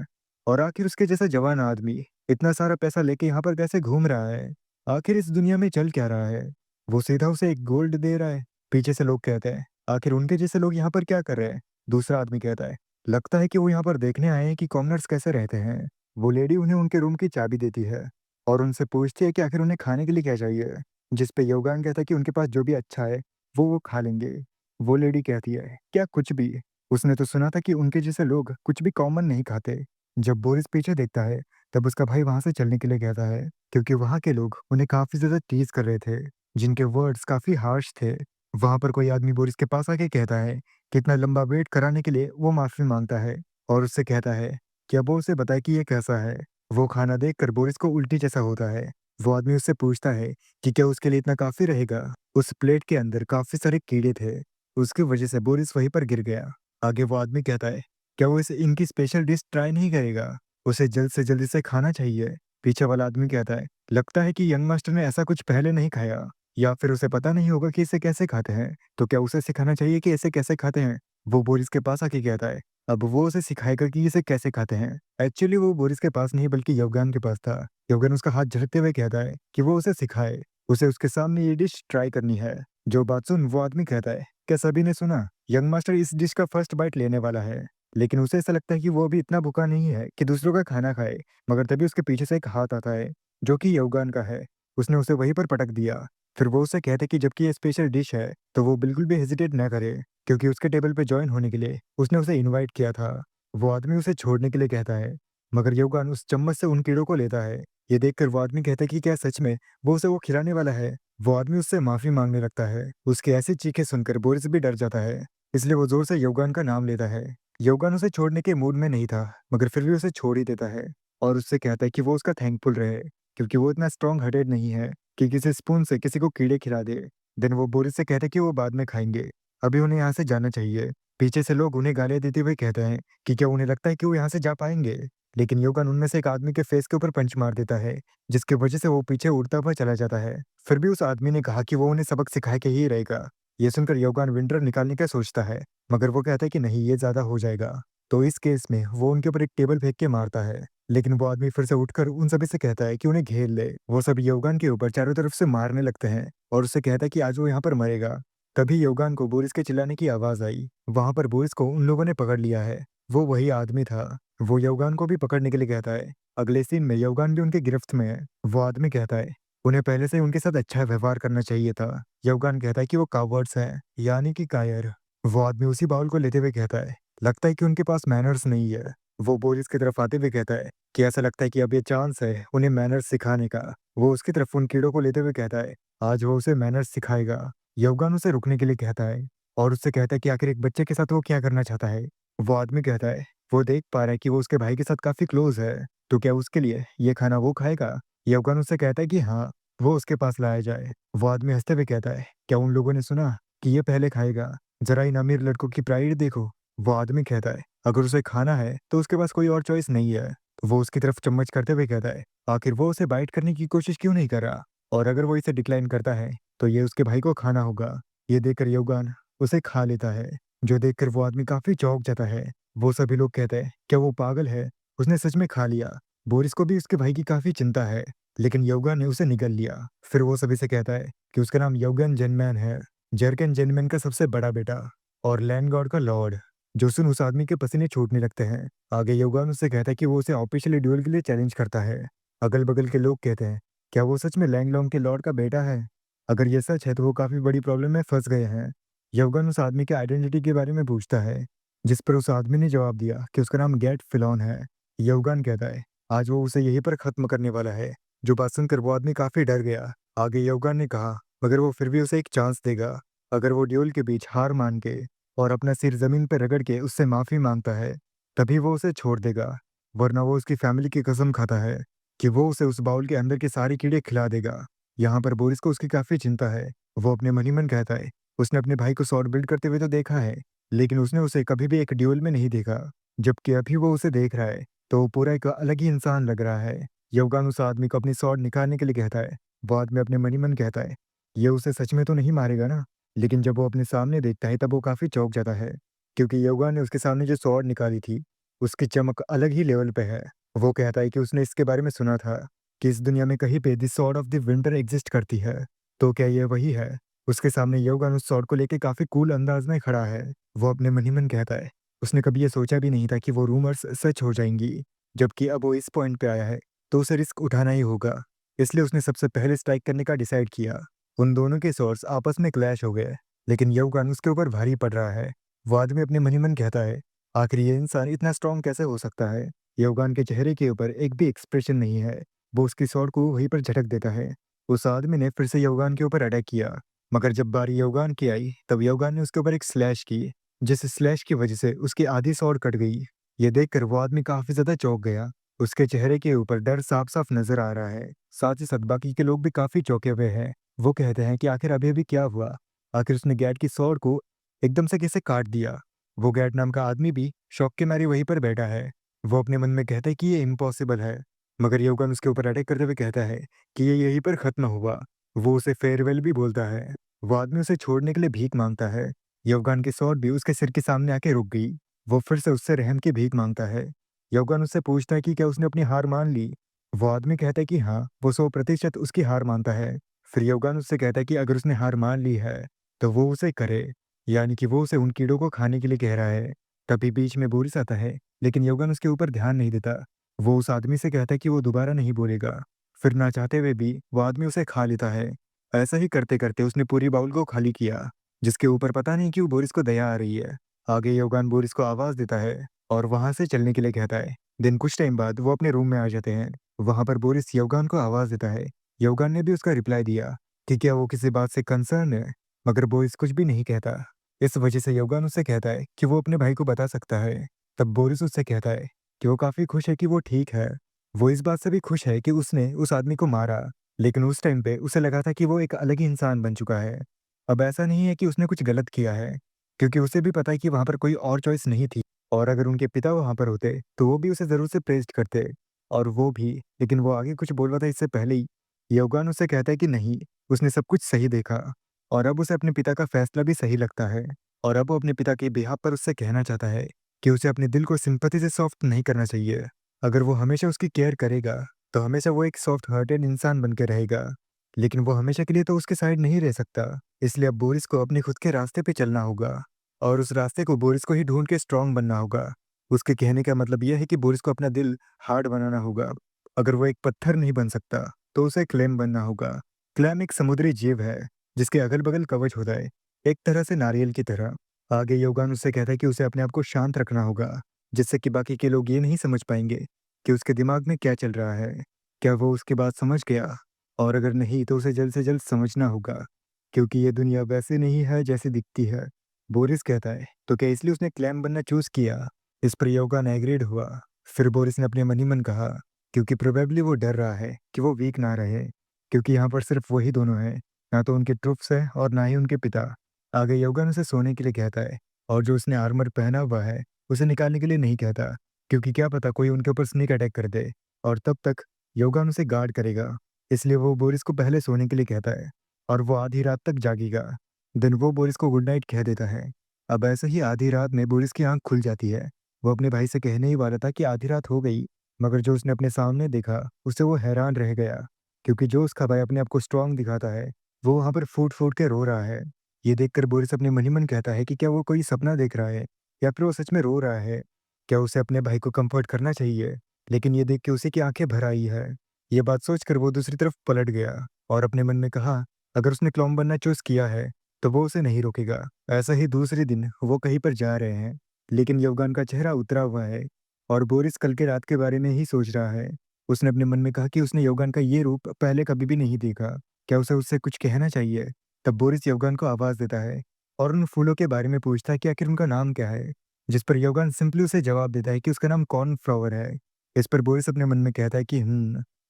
और आखिर उसके जैसा जवान आदमी इतना सारा पैसा लेके यहाँ पर कैसे घूम रहा है? आखिर इस दुनिया में चल क्या रहा है? वो सीधा उसे एक गोल्ड दे रहा है। पीछे से लोग कहते हैं, आखिर उनके जैसे लोग यहाँ पर क्या कर रहे हैं? दूसरा आदमी कहता है, लगता है कि वो यहाँ पर देखने आए हैं कि कॉमनर्स कैसे रहते हैं। वो लेडी उन्हें उनके रूम की चाबी देती है और उनसे पूछती है कि आखिर उन्हें खाने के लिए क्या चाहिए, जिस पे योगान कहता है कि उनके पास जो भी अच्छा है वो खा लेंगे। वो लेडी कहती है, क्या कुछ भी? उसने तो सुना था कि उनके जैसे लोग कुछ भी कॉमन नहीं खाते। जब बोरिस पीछे देखता है, तब उसका भाई वहां से चलने के लिए कहता है, क्योंकि वहां के लोग उन्हें काफी ज्यादा टीज कर रहे थे, जिनके वर्ड्स काफी हार्श थे। वहां पर कोई आदमी बोरिस के पास आके कहता है कि इतना लंबा वेट कराने के लिए वो माफी मांगता है और उससे कहता है कि अब वो उसे बताए कि ये कैसा है। वो खाना देखकर बोरिस को उल्टी जैसा होता है। वो आदमी उससे पूछता है कि क्या उसके लिए इतना काफी रहेगा। उस प्लेट के अंदर काफी सारे कीड़े थे। उसकी वजह से बोरिस वहीं पर गिर गया। आगे वो आदमी कहता है, क्या वो इसे इनकी स्पेशल डिश ट्राई नहीं करेगा? उसे जल्द से जल्द इसे खाना चाहिए। पीछे वाला आदमी कहता है, लगता है कि यंग मास्टर ने ऐसा कुछ पहले नहीं खाया। या फिर उसे पता नहीं होगा कि इसे कैसे खाते हैं, तो क्या उसे सिखाना चाहिए कि इसे कैसे खाते हैं? वो बोरिस के पास आके कहता है। अब वो उसे सिखाएगा कि इसे कैसे खाते हैं। एक्चुअली वो बोरिस के पास नहीं बल्कि योवगान के पास था। योवगान उसका हाथ झटकते हुए कहता है कि वो उसे सिखाए। उसे उसके सामने ये डिश ट्राई करनी है। जो बात सुन वो आदमी कहता है, क्या सभी ने सुना? यंग मास्टर इस डिश का फर्स्ट बाइट लेने वाला है। लेकिन उसे ऐसा लगता है कि वो अभी इतना भूखा नहीं है कि दूसरों का खाना खाए। मगर तभी उसके पीछे से एक हाथ आता है, जो कि योवगान का है। उसने उसे वहीं पर पटक दिया। फिर वो उसे कहते कि जबकि ये स्पेशल डिश है, तो वो बिल्कुल भी हेजिटेट ना करे, क्योंकि उसके टेबल पे जॉइन होने के लिए उसने उसे इनवाइट किया था। वो आदमी उसे छोड़ने के लिए कहता है, मगर योगान उस चम्मच से उन कीड़ों को लेता है। ये देखकर वो आदमी कहता है कि क्या सच में वो उसे वो खिलाने वाला है? वो आदमी उससे माफी मांगने लगता है। उसकी ऐसी चीखें सुनकर बोरिस भी डर जाता है, इसलिए वो जोर से योगान का नाम लेता है। योगान उसे छोड़ने के मूड में नहीं था, मगर फिर भी उसे छोड़ ही देता है और उससे कहता है कि वो उसका थैंकफुल रहे, क्योंकि वो इतना स्ट्रांग हार्टेड नहीं है कि किसी स्पून से किसी को कीड़े खिला दे। देन वो बोरिस से कहते हैं कि वो बाद में खाएंगे, अभी उन्हें यहाँ से जाना चाहिए। पीछे से लोग उन्हें गालियाँ देते हुए कहते हैं कि क्या उन्हें लगता है कि वो यहाँ से जा पाएंगे? लेकिन योगन उनमें से एक आदमी के फेस के ऊपर पंच मार देता है, जिसकी वजह से वो पीछे उड़ता हुआ चला जाता है। फिर भी उस आदमी ने कहा कि वो उन्हें सबक सिखा के ही रहेगा। ये सुनकर योगन विंटर निकालने का सोचता है, मगर वो कहता है कि नहीं, ये ज्यादा हो जाएगा। तो इस केस में वो उनके ऊपर एक टेबल फेंक के मारता है। लेकिन वो आदमी फिर से उठकर उन सभी से कहता है कि उन्हें घेर ले। वो सब योगान के ऊपर चारों तरफ से मारने लगते हैं और उससे कहता है कि आज वो यहाँ पर मरेगा। तभी योगान को बोरिस के चिल्लाने की आवाज आई। वहां पर बोरिस को उन लोगों ने पकड़ लिया है। वो वही आदमी था। वो योगान को भी पकड़ने के लिए कहता है। अगले सीन में योगान भी उनके गिरफ्त में है। वो आदमी कहता है, उन्हें पहले से उनके साथ अच्छा व्यवहार करना चाहिए था। योगान कहता है कि वो कावर्ड्स हैं, यानी कि कायर। वो आदमी उसी बाउल को लेते हुए कहता है, लगता है कि उनके पास मैनर्स नहीं है। वो बोरिस की तरफ आते हुए कहता है कि ऐसा लगता है कि अब ये चांस है उन्हें मैनर्स सिखाने का। वो उसकी तरफ उन कीड़ों को लेते हुए कहता है, आज वो उसे मैनर्स सिखाएगा। योगान उसे रुकने के लिए कहता है और उससे कहता है कि आखिर एक बच्चे के साथ वो क्या करना चाहता है। वो आदमी कहता है, वो देख पा रहा है कि वो उसके भाई के साथ काफी क्लोज है, तो क्या उसके लिए ये खाना वो खाएगा? योगान उससे कहता है कि हाँ, वो उसके पास लाया जाए। वो आदमी हंसते हुए कहता है, क्या उन लोगों ने सुना कि ये पहले खाएगा? जरा इन अमीर लड़कों की प्राइड देखो। वो आदमी कहता है, अगर उसे खाना है तो उसके पास कोई और चॉइस नहीं है। तो वो उसकी तरफ चम्मच करते हुए कहता है, आखिर वो उसे बाइट करने की कोशिश क्यों नहीं कर रहा? और अगर वो इसे डिक्लाइन करता है तो ये उसके भाई को खाना होगा। ये देखकर योगान उसे खा लेता है, जो देखकर वो आदमी काफी चौंक जाता है। वो सभी लोग कहते हैं, क्या वो पागल है? उसने सच में खा लिया। बोरिस को भी उसके भाई की काफी चिंता है, लेकिन योगान ने उसे निगल लिया। फिर वो सभी से कहता है कि उसका नाम योगन जेनमैन है, जर्कन जेनमैन का सबसे बड़ा बेटा और लैंड गॉड का लॉर्ड। जो सुन उस आदमी के पसीने छूटने लगते हैं। आगे योगान उससे कहता है कि वो उसे ऑफिशियली ड्यूल के लिए चैलेंज करता है। अगल-बगल के लोग कहते हैं, क्या वो सच में लैंगलोंग के लॉर्ड का बेटा है? अगर ये सच है तो वो काफी बड़ी प्रॉब्लम में फंस गए हैं। योगान उस आदमी के आइडेंटिटी के बारे में पूछता है, जिस पर उस आदमी ने जवाब दिया कि उसका नाम गेट फिलॉन है। योगान कहता है, आज वो उसे यहीं पर खत्म करने वाला है। जो बात सुनकर वो आदमी काफी डर गया। आगे योगान ने कहा, मगर वो फिर भी उसे एक चांस देगा। अगर वो ड्यूल के बीच हार मान के और अपना सिर जमीन पर रगड़ के उससे माफी मांगता है, तभी वो उसे छोड़ देगा। वरना वो उसकी फैमिली की कसम खाता है कि वो उसे उस बाउल के अंदर के सारे कीड़े खिला देगा। यहाँ पर बोरिस को उसकी काफी चिंता है। वो अपने मन ही मन कहता है, उसने अपने भाई को स्वॉर्ड बिल्ड करते हुए तो देखा है, लेकिन उसने उसे कभी भी एक ड्यूल में नहीं देखा। जबकि अभी वो उसे देख रहा है तो वो पूरा एक अलग ही इंसान लग रहा है। योगान उस आदमी को अपनी स्वॉर्ड निकालने के लिए कहता है। वो आदमी अपने मन ही मन कहता है, ये उसे सच में तो नहीं मारेगा ना? लेकिन जब वो अपने सामने देखता है तब वो काफ़ी चौंक जाता है, क्योंकि योगा ने उसके सामने जो स्वॉर्ड निकाली थी, उसकी चमक अलग ही लेवल पे है। वो कहता है कि उसने इसके बारे में सुना था कि इस दुनिया में कहीं पे the sword of the winter exist करती है। तो क्या ये वही है? उसके सामने योगान उस स्वॉर्ड को लेके काफ़ी कूल अंदाज में खड़ा है। वो अपने मन ही मन कहता है, उसने कभी ये सोचा भी नहीं था कि वो रूमर्स सच हो जाएंगी। जबकि अब वो इस पॉइंट पे आया है, तो उसे रिस्क उठाना ही होगा। इसलिए उसने सबसे पहले स्ट्राइक करने का डिसाइड किया। उन दोनों के सॉर्ड्स आपस में क्लैश हो गए, लेकिन योगान उसके ऊपर भारी पड़ रहा है। वो आदमी अपने मन ही मन कहता है, आखिर ये इंसान इतना स्ट्रांग कैसे हो सकता है? योगान के चेहरे के ऊपर एक भी एक्सप्रेशन नहीं है। वो उसकी सॉर्ड को वहीं पर झटक देता है। उस आदमी ने फिर से योगान के ऊपर अटैक किया, मगर जब बारी योगान की आई तब योगान ने उसके ऊपर एक स्लैश की, जिस स्लैश की वजह से उसकी आधी सॉर्ड कट गई। ये देखकर वो आदमी काफी ज्यादा चौंक गया। उसके चेहरे के ऊपर डर साफ साफ नजर आ रहा है। साथ ही साथ बाकी के लोग भी काफी चौंके हुए हैं। वो कहते हैं कि आखिर अभी-अभी क्या हुआ? आखिर उसने गैट की स्वॉर्ड को एकदम से कैसे काट दिया? वो गैट नाम का आदमी भी शॉक के मारे वहीं पर बैठा है। वो अपने मन में कहता है कि ये इम्पॉसिबल है, मगर योगन उसके ऊपर अटैक करते हुए कहता है कि ये यहीं पर खत्म हुआ। वो उसे फेयरवेल भी बोलता है। वो आदमी उसे छोड़ने के लिए भीख माँगता है। यवगान की स्वॉर्ड भी उसके सिर के सामने आके रुक गई। वो फिर से उससे रहम की भीख माँगता है। यवगान उससे पूछता है कि क्या उसने अपनी हार मान ली? वो आदमी कहता है कि हाँ, वो 100% उसकी हार मानता है। फिर यवगान उससे कहता है कि अगर उसने हार मान ली है, तो वो उसे करे, यानी कि वो उसे उन कीड़ों को खाने के लिए कह रहा है। तभी बीच में बोरिस आता है, लेकिन यवगान उसके ऊपर ध्यान नहीं देता। वो उस आदमी से कहता है कि वो दोबारा नहीं बोलेगा। फिर ना चाहते हुए भी वो आदमी उसे खा लेता है। ऐसा ही करते-करते उसने पूरी बाउल को खाली किया, जिसके ऊपर पता नहीं क्यों बोरिस को दया आ रही है। आगे योगान बोरिस को आवाज़ देता है और वहाँ से चलने के लिए कहता है। दिन कुछ टाइम बाद वो अपने रूम में आ जाते हैं। वहाँ पर बोरिस योगान को आवाज़ देता है। योगान ने भी उसका रिप्लाई दिया कि क्या वो किसी बात से कंसर्न है, मगर बोरिस कुछ भी नहीं कहता। इस वजह से योगान उससे कहता है कि वो अपने भाई को बता सकता है। तब बोरिस उससे कहता है कि वो काफ़ी खुश है कि वो ठीक है। वो इस बात से भी खुश है कि उसने उस आदमी को मारा, लेकिन उस टाइम पे उसे लगा था कि वो एक अलग ही इंसान बन चुका है। अब ऐसा नहीं है कि उसने कुछ गलत किया है, क्योंकि उसे भी पता है कि वहाँ पर कोई और चॉइस नहीं थी और अगर उनके पिता वहाँ पर होते, तो वो भी उसे ज़रूर से प्रेज़ करते और वो भी, लेकिन वो आगे कुछ बोल रहा था इससे पहले ही योगान उससे कहता है कि नहीं, उसने सब कुछ सही देखा और अब उसे अपने पिता का फैसला भी सही लगता है और अब वो अपने पिता के बिहाफ़ पर उससे कहना चाहता है कि उसे अपने दिल को सिंपैथी से सॉफ्ट नहीं करना चाहिए। अगर वो हमेशा उसकी केयर करेगा, तो हमेशा वो एक सॉफ्ट हार्टेड इंसान बन के रहेगा। लेकिन वो हमेशा के लिए तो उसके साइड नहीं रह सकता। इसलिए अब बोरिस को अपने खुद के रास्ते पे चलना होगा और उस रास्ते को बोरिस को ही ढूँढ के स्ट्रॉन्ग बनना होगा। उसके कहने का मतलब ये है कि बोरिस को अपना दिल हार्ड बनाना होगा। अगर वो एक पत्थर नहीं बन सकता, तो उसे क्लैम बनना होगा। क्लैम एक समुद्री जीव है, जिसके अगल-बगल कवच होता है, एक तरह से नारियल की तरह। आगे योगान उससे कहता है कि उसे अपने आप को शांत रखना होगा, जिससे कि बाकी के लोग ये नहीं समझ पाएँगे कि उसके दिमाग में क्या चल रहा है। क्या वो उसकी बात समझ गया? और अगर नहीं, तो उसे जल्द से जल्द समझना होगा, क्योंकि ये दुनिया वैसे नहीं है जैसी दिखती है। बोरिस कहता है, तो क्या इसलिए उसने क्लैम बनना चूज़ किया? इस पर योगा ने एग्रीड हुआ। फिर बोरिस ने अपने मन ही मन कहा, क्योंकि प्रोबेबली वो डर रहा है कि वो वीक ना रहे, क्योंकि यहाँ पर सिर्फ वही दोनों हैं, ना तो उनके ट्रुप्स हैं और ना ही उनके पिता। आगे योगन उसे सोने के लिए कहता है और जो उसने आर्मर पहना हुआ है, उसे निकालने के लिए नहीं कहता, क्योंकि क्या पता कोई उनके ऊपर स्नीक अटैक कर दे और तब तक योगान उसे गार्ड करेगा। इसलिए वो बोरिस को पहले सोने के लिए कहता है और वो आधी रात तक जागेगा। देन वो बोरिस को गुड नाइट कह देता है। अब ऐसे ही आधी रात में बोरिस की आँख खुल जाती है। वो अपने भाई से कहने ही वाला था कि आधी रात हो गई, मगर जो उसने अपने सामने देखा, उससे वो हैरान रह गया, क्योंकि जो उसका भाई अपने आप को स्ट्रॉन्ग दिखाता है, वो वहाँ पर फूट-फूट के रो रहा है। ये देखकर बोरिस अपने मन ही मन कहता है कि क्या वो कोई सपना देख रहा है या फिर वो सच में रो रहा है? क्या उसे अपने भाई को कम्फर्ट करना चाहिए? लेकिन ये देख के उसी की आँखें भर आई है। ये बात सोचकर वो दूसरी तरफ पलट गया और अपने मन में कहा, अगर उसने क्लॉwn बनना चूज़ किया है, तो वो उसे नहीं रोकेगा। ऐसा ही दूसरे दिन वो कहीं पर जा रहे हैं, लेकिन यवगान का चेहरा उतरा हुआ है और बोरिस कल के रात के बारे में ही सोच रहा है। उसने अपने मन में कहा कि उसने यवगान का ये रूप पहले कभी भी नहीं देखा। क्या उसे उससे कुछ कहना चाहिए? तब बोरिस यवगान को आवाज़ देता है और उन फूलों के बारे में पूछता है कि आखिर उनका नाम क्या है? जिस पर यवगान सिंपली उसे जवाब देता है कि उसका नाम कॉर्नफ्लावर है। इस पर बोरिस अपने मन में कहता है कि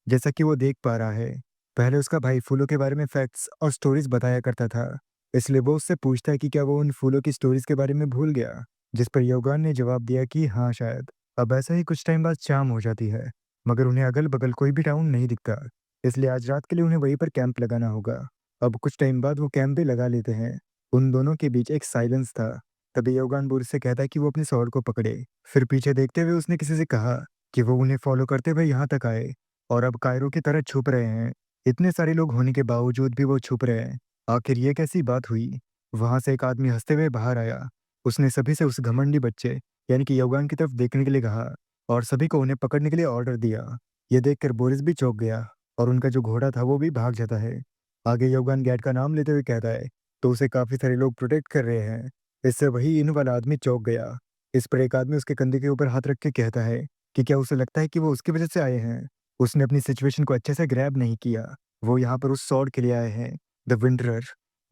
जैसा कि वो देख पा रहा है, पहले उसका भाई फूलों के बारे में फैक्ट्स और स्टोरीज़ बताया करता था। इसलिए वो उससे पूछता है कि क्या वो उन फूलों की स्टोरीज़ के बारे में भूल गया? जिस पर यवगान ने जवाब दिया कि हाँ, शायद। अब ऐसा ही कुछ टाइम बाद शाम हो जाती है, मगर उन्हें अगल-बगल कोई भी टाउन नहीं दिखता। इसलिए आज रात के लिए उन्हें वहीं पर कैंप लगाना होगा। अब कुछ टाइम बाद वो कैंप भी लगा लेते हैं। उन दोनों के बीच एक साइलेंस था। तभी योगान बोरिस से कहता है कि वो अपने स्वॉर्ड को पकड़े। फिर पीछे देखते हुए उसने किसी से कहा कि वो उन्हें फॉलो करते हुए यहाँ तक आए और अब कायरो की तरह छुप रहे हैं। इतने सारे लोग होने के बावजूद भी वो छुप रहे हैं। आखिर ये कैसी बात हुई? वहाँ से एक आदमी हँसते हुए बाहर आया। उसने सभी से उस घमंडी बच्चे यानी कि योगान की तरफ देखने के लिए कहा और सभी को उन्हें पकड़ने के लिए ऑर्डर दिया। ये देखकर बोरिस भी चौंक गया और उनका जो घोड़ा था वो भी भाग जाता है। आगे योगान गैड का नाम लेते हुए कहता है, तो उसे काफ़ी सारे लोग प्रोटेक्ट कर रहे हैं। इससे वही इन वाला आदमी चौंक गया। इस पर एक आदमी उसके कंधे के ऊपर हाथ रख के कहता है कि क्या उसे लगता है कि वो उसकी वजह से आए हैं? उसने अपनी सिचुएशन को अच्छे से ग्रैब नहीं किया। वो यहाँ पर उस सॉर्ड के लिए आए हैं, द विंटरर,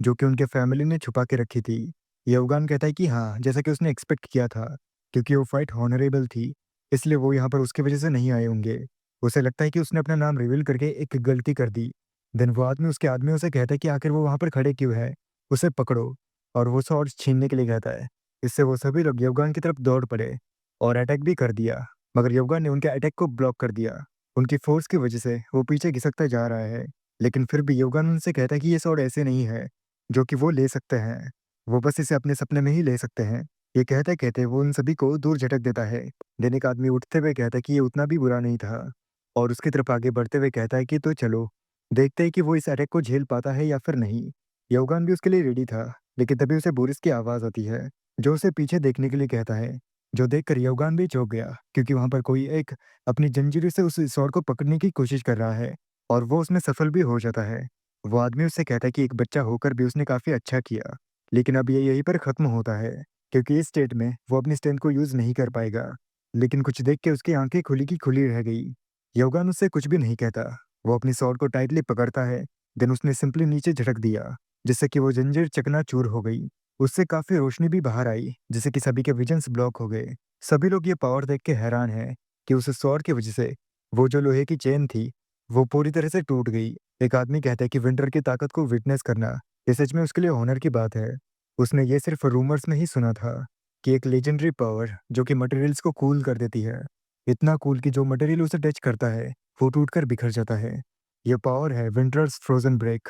जो कि उनके फैमिली ने छुपा के रखी थी। योगान कहता है कि हाँ, जैसा कि उसने एक्सपेक्ट किया था, क्योंकि वो फाइट हॉनरेबल थी, इसलिए वो यहाँ पर उसकी वजह से नहीं आए होंगे। उसे लगता है कि उसने अपना नाम रिवील करके एक गलती कर दी। देन वो आदमी उसके आदमियों से कहता है कि आखिर वो वहाँ पर खड़े क्यों है? उसे पकड़ो और वो स्वॉर्ड छीनने के लिए कहता है। इससे वो सभी लोग यवगान की तरफ दौड़ पड़े और अटैक भी कर दिया, मगर यवगान ने उनके अटैक को ब्लॉक कर दिया। उनकी फोर्स की वजह से वो पीछे खिसकता जा रहा है। लेकिन फिर भी योगान उनसे कहता है कि ये स्वॉर्ड ऐसे नहीं है, जो कि वो ले सकते हैं। वो बस इसे अपने सपने में ही ले सकते हैं। ये कहते-कहते वो उन सभी को दूर झटक देता है। देन एक आदमी उठते हुए कहता है कि ये उतना भी बुरा नहीं था और उसकी तरफ आगे बढ़ते हुए कहता है कि तो चलो, देखते हैं कि वो इस अटैक को झेल पाता है या फिर नहीं। योगान भी उसके लिए रेडी था, लेकिन तभी उसे बोरिस की आवाज़ आती है, जो उसे पीछे देखने के लिए कहता है। जो देखकर योगान भी चौंक गया, क्योंकि वहाँ पर कोई एक अपनी जंजीरों से उस स्वॉर्ड को पकड़ने की कोशिश कर रहा है और वो उसमें सफल भी हो जाता है। वो आदमी उससे कहता है कि एक बच्चा होकर भी उसने काफ़ी अच्छा किया, लेकिन अब ये यहीं पर ख़त्म होता है, क्योंकि इस स्टेट में वो अपनी स्ट्रेंथ को यूज़ नहीं कर पाएगा। लेकिन कुछ देख के उसकी आँखें खुली की खुली रह गई। योगान उससे कुछ भी नहीं कहता। वो अपनी स्वॉर्ड को टाइटली पकड़ता है, देन उसने सिंपली नीचे झटक दिया, जिससे कि वो जंजीर चकनाचूर हो गई। उससे काफ़ी रोशनी भी बाहर आई, जिससे कि सभी के विजन्स ब्लॉक हो गए। सभी लोग ये पावर देख के हैरान हैं कि उस स्वॉर्ड की वज़ह से वो जो लोहे की चेन थी, वो पूरी तरह से टूट गई। एक आदमी कहता है कि विंटर की ताकत को विटनेस करना, ये सच में उसके लिए ऑनर की बात है। उसने ये सिर्फ़ रूमर्स में ही सुना था कि एक लेजेंडरी पावर जो कि मटेरियल्स को कूल कर देती है। इतना कूल कि जो मटेरियल उसे टच करता है, वो टूटकर बिखर जाता है। ये पावर है विंटर्स फ्रोज़न ब्रेक।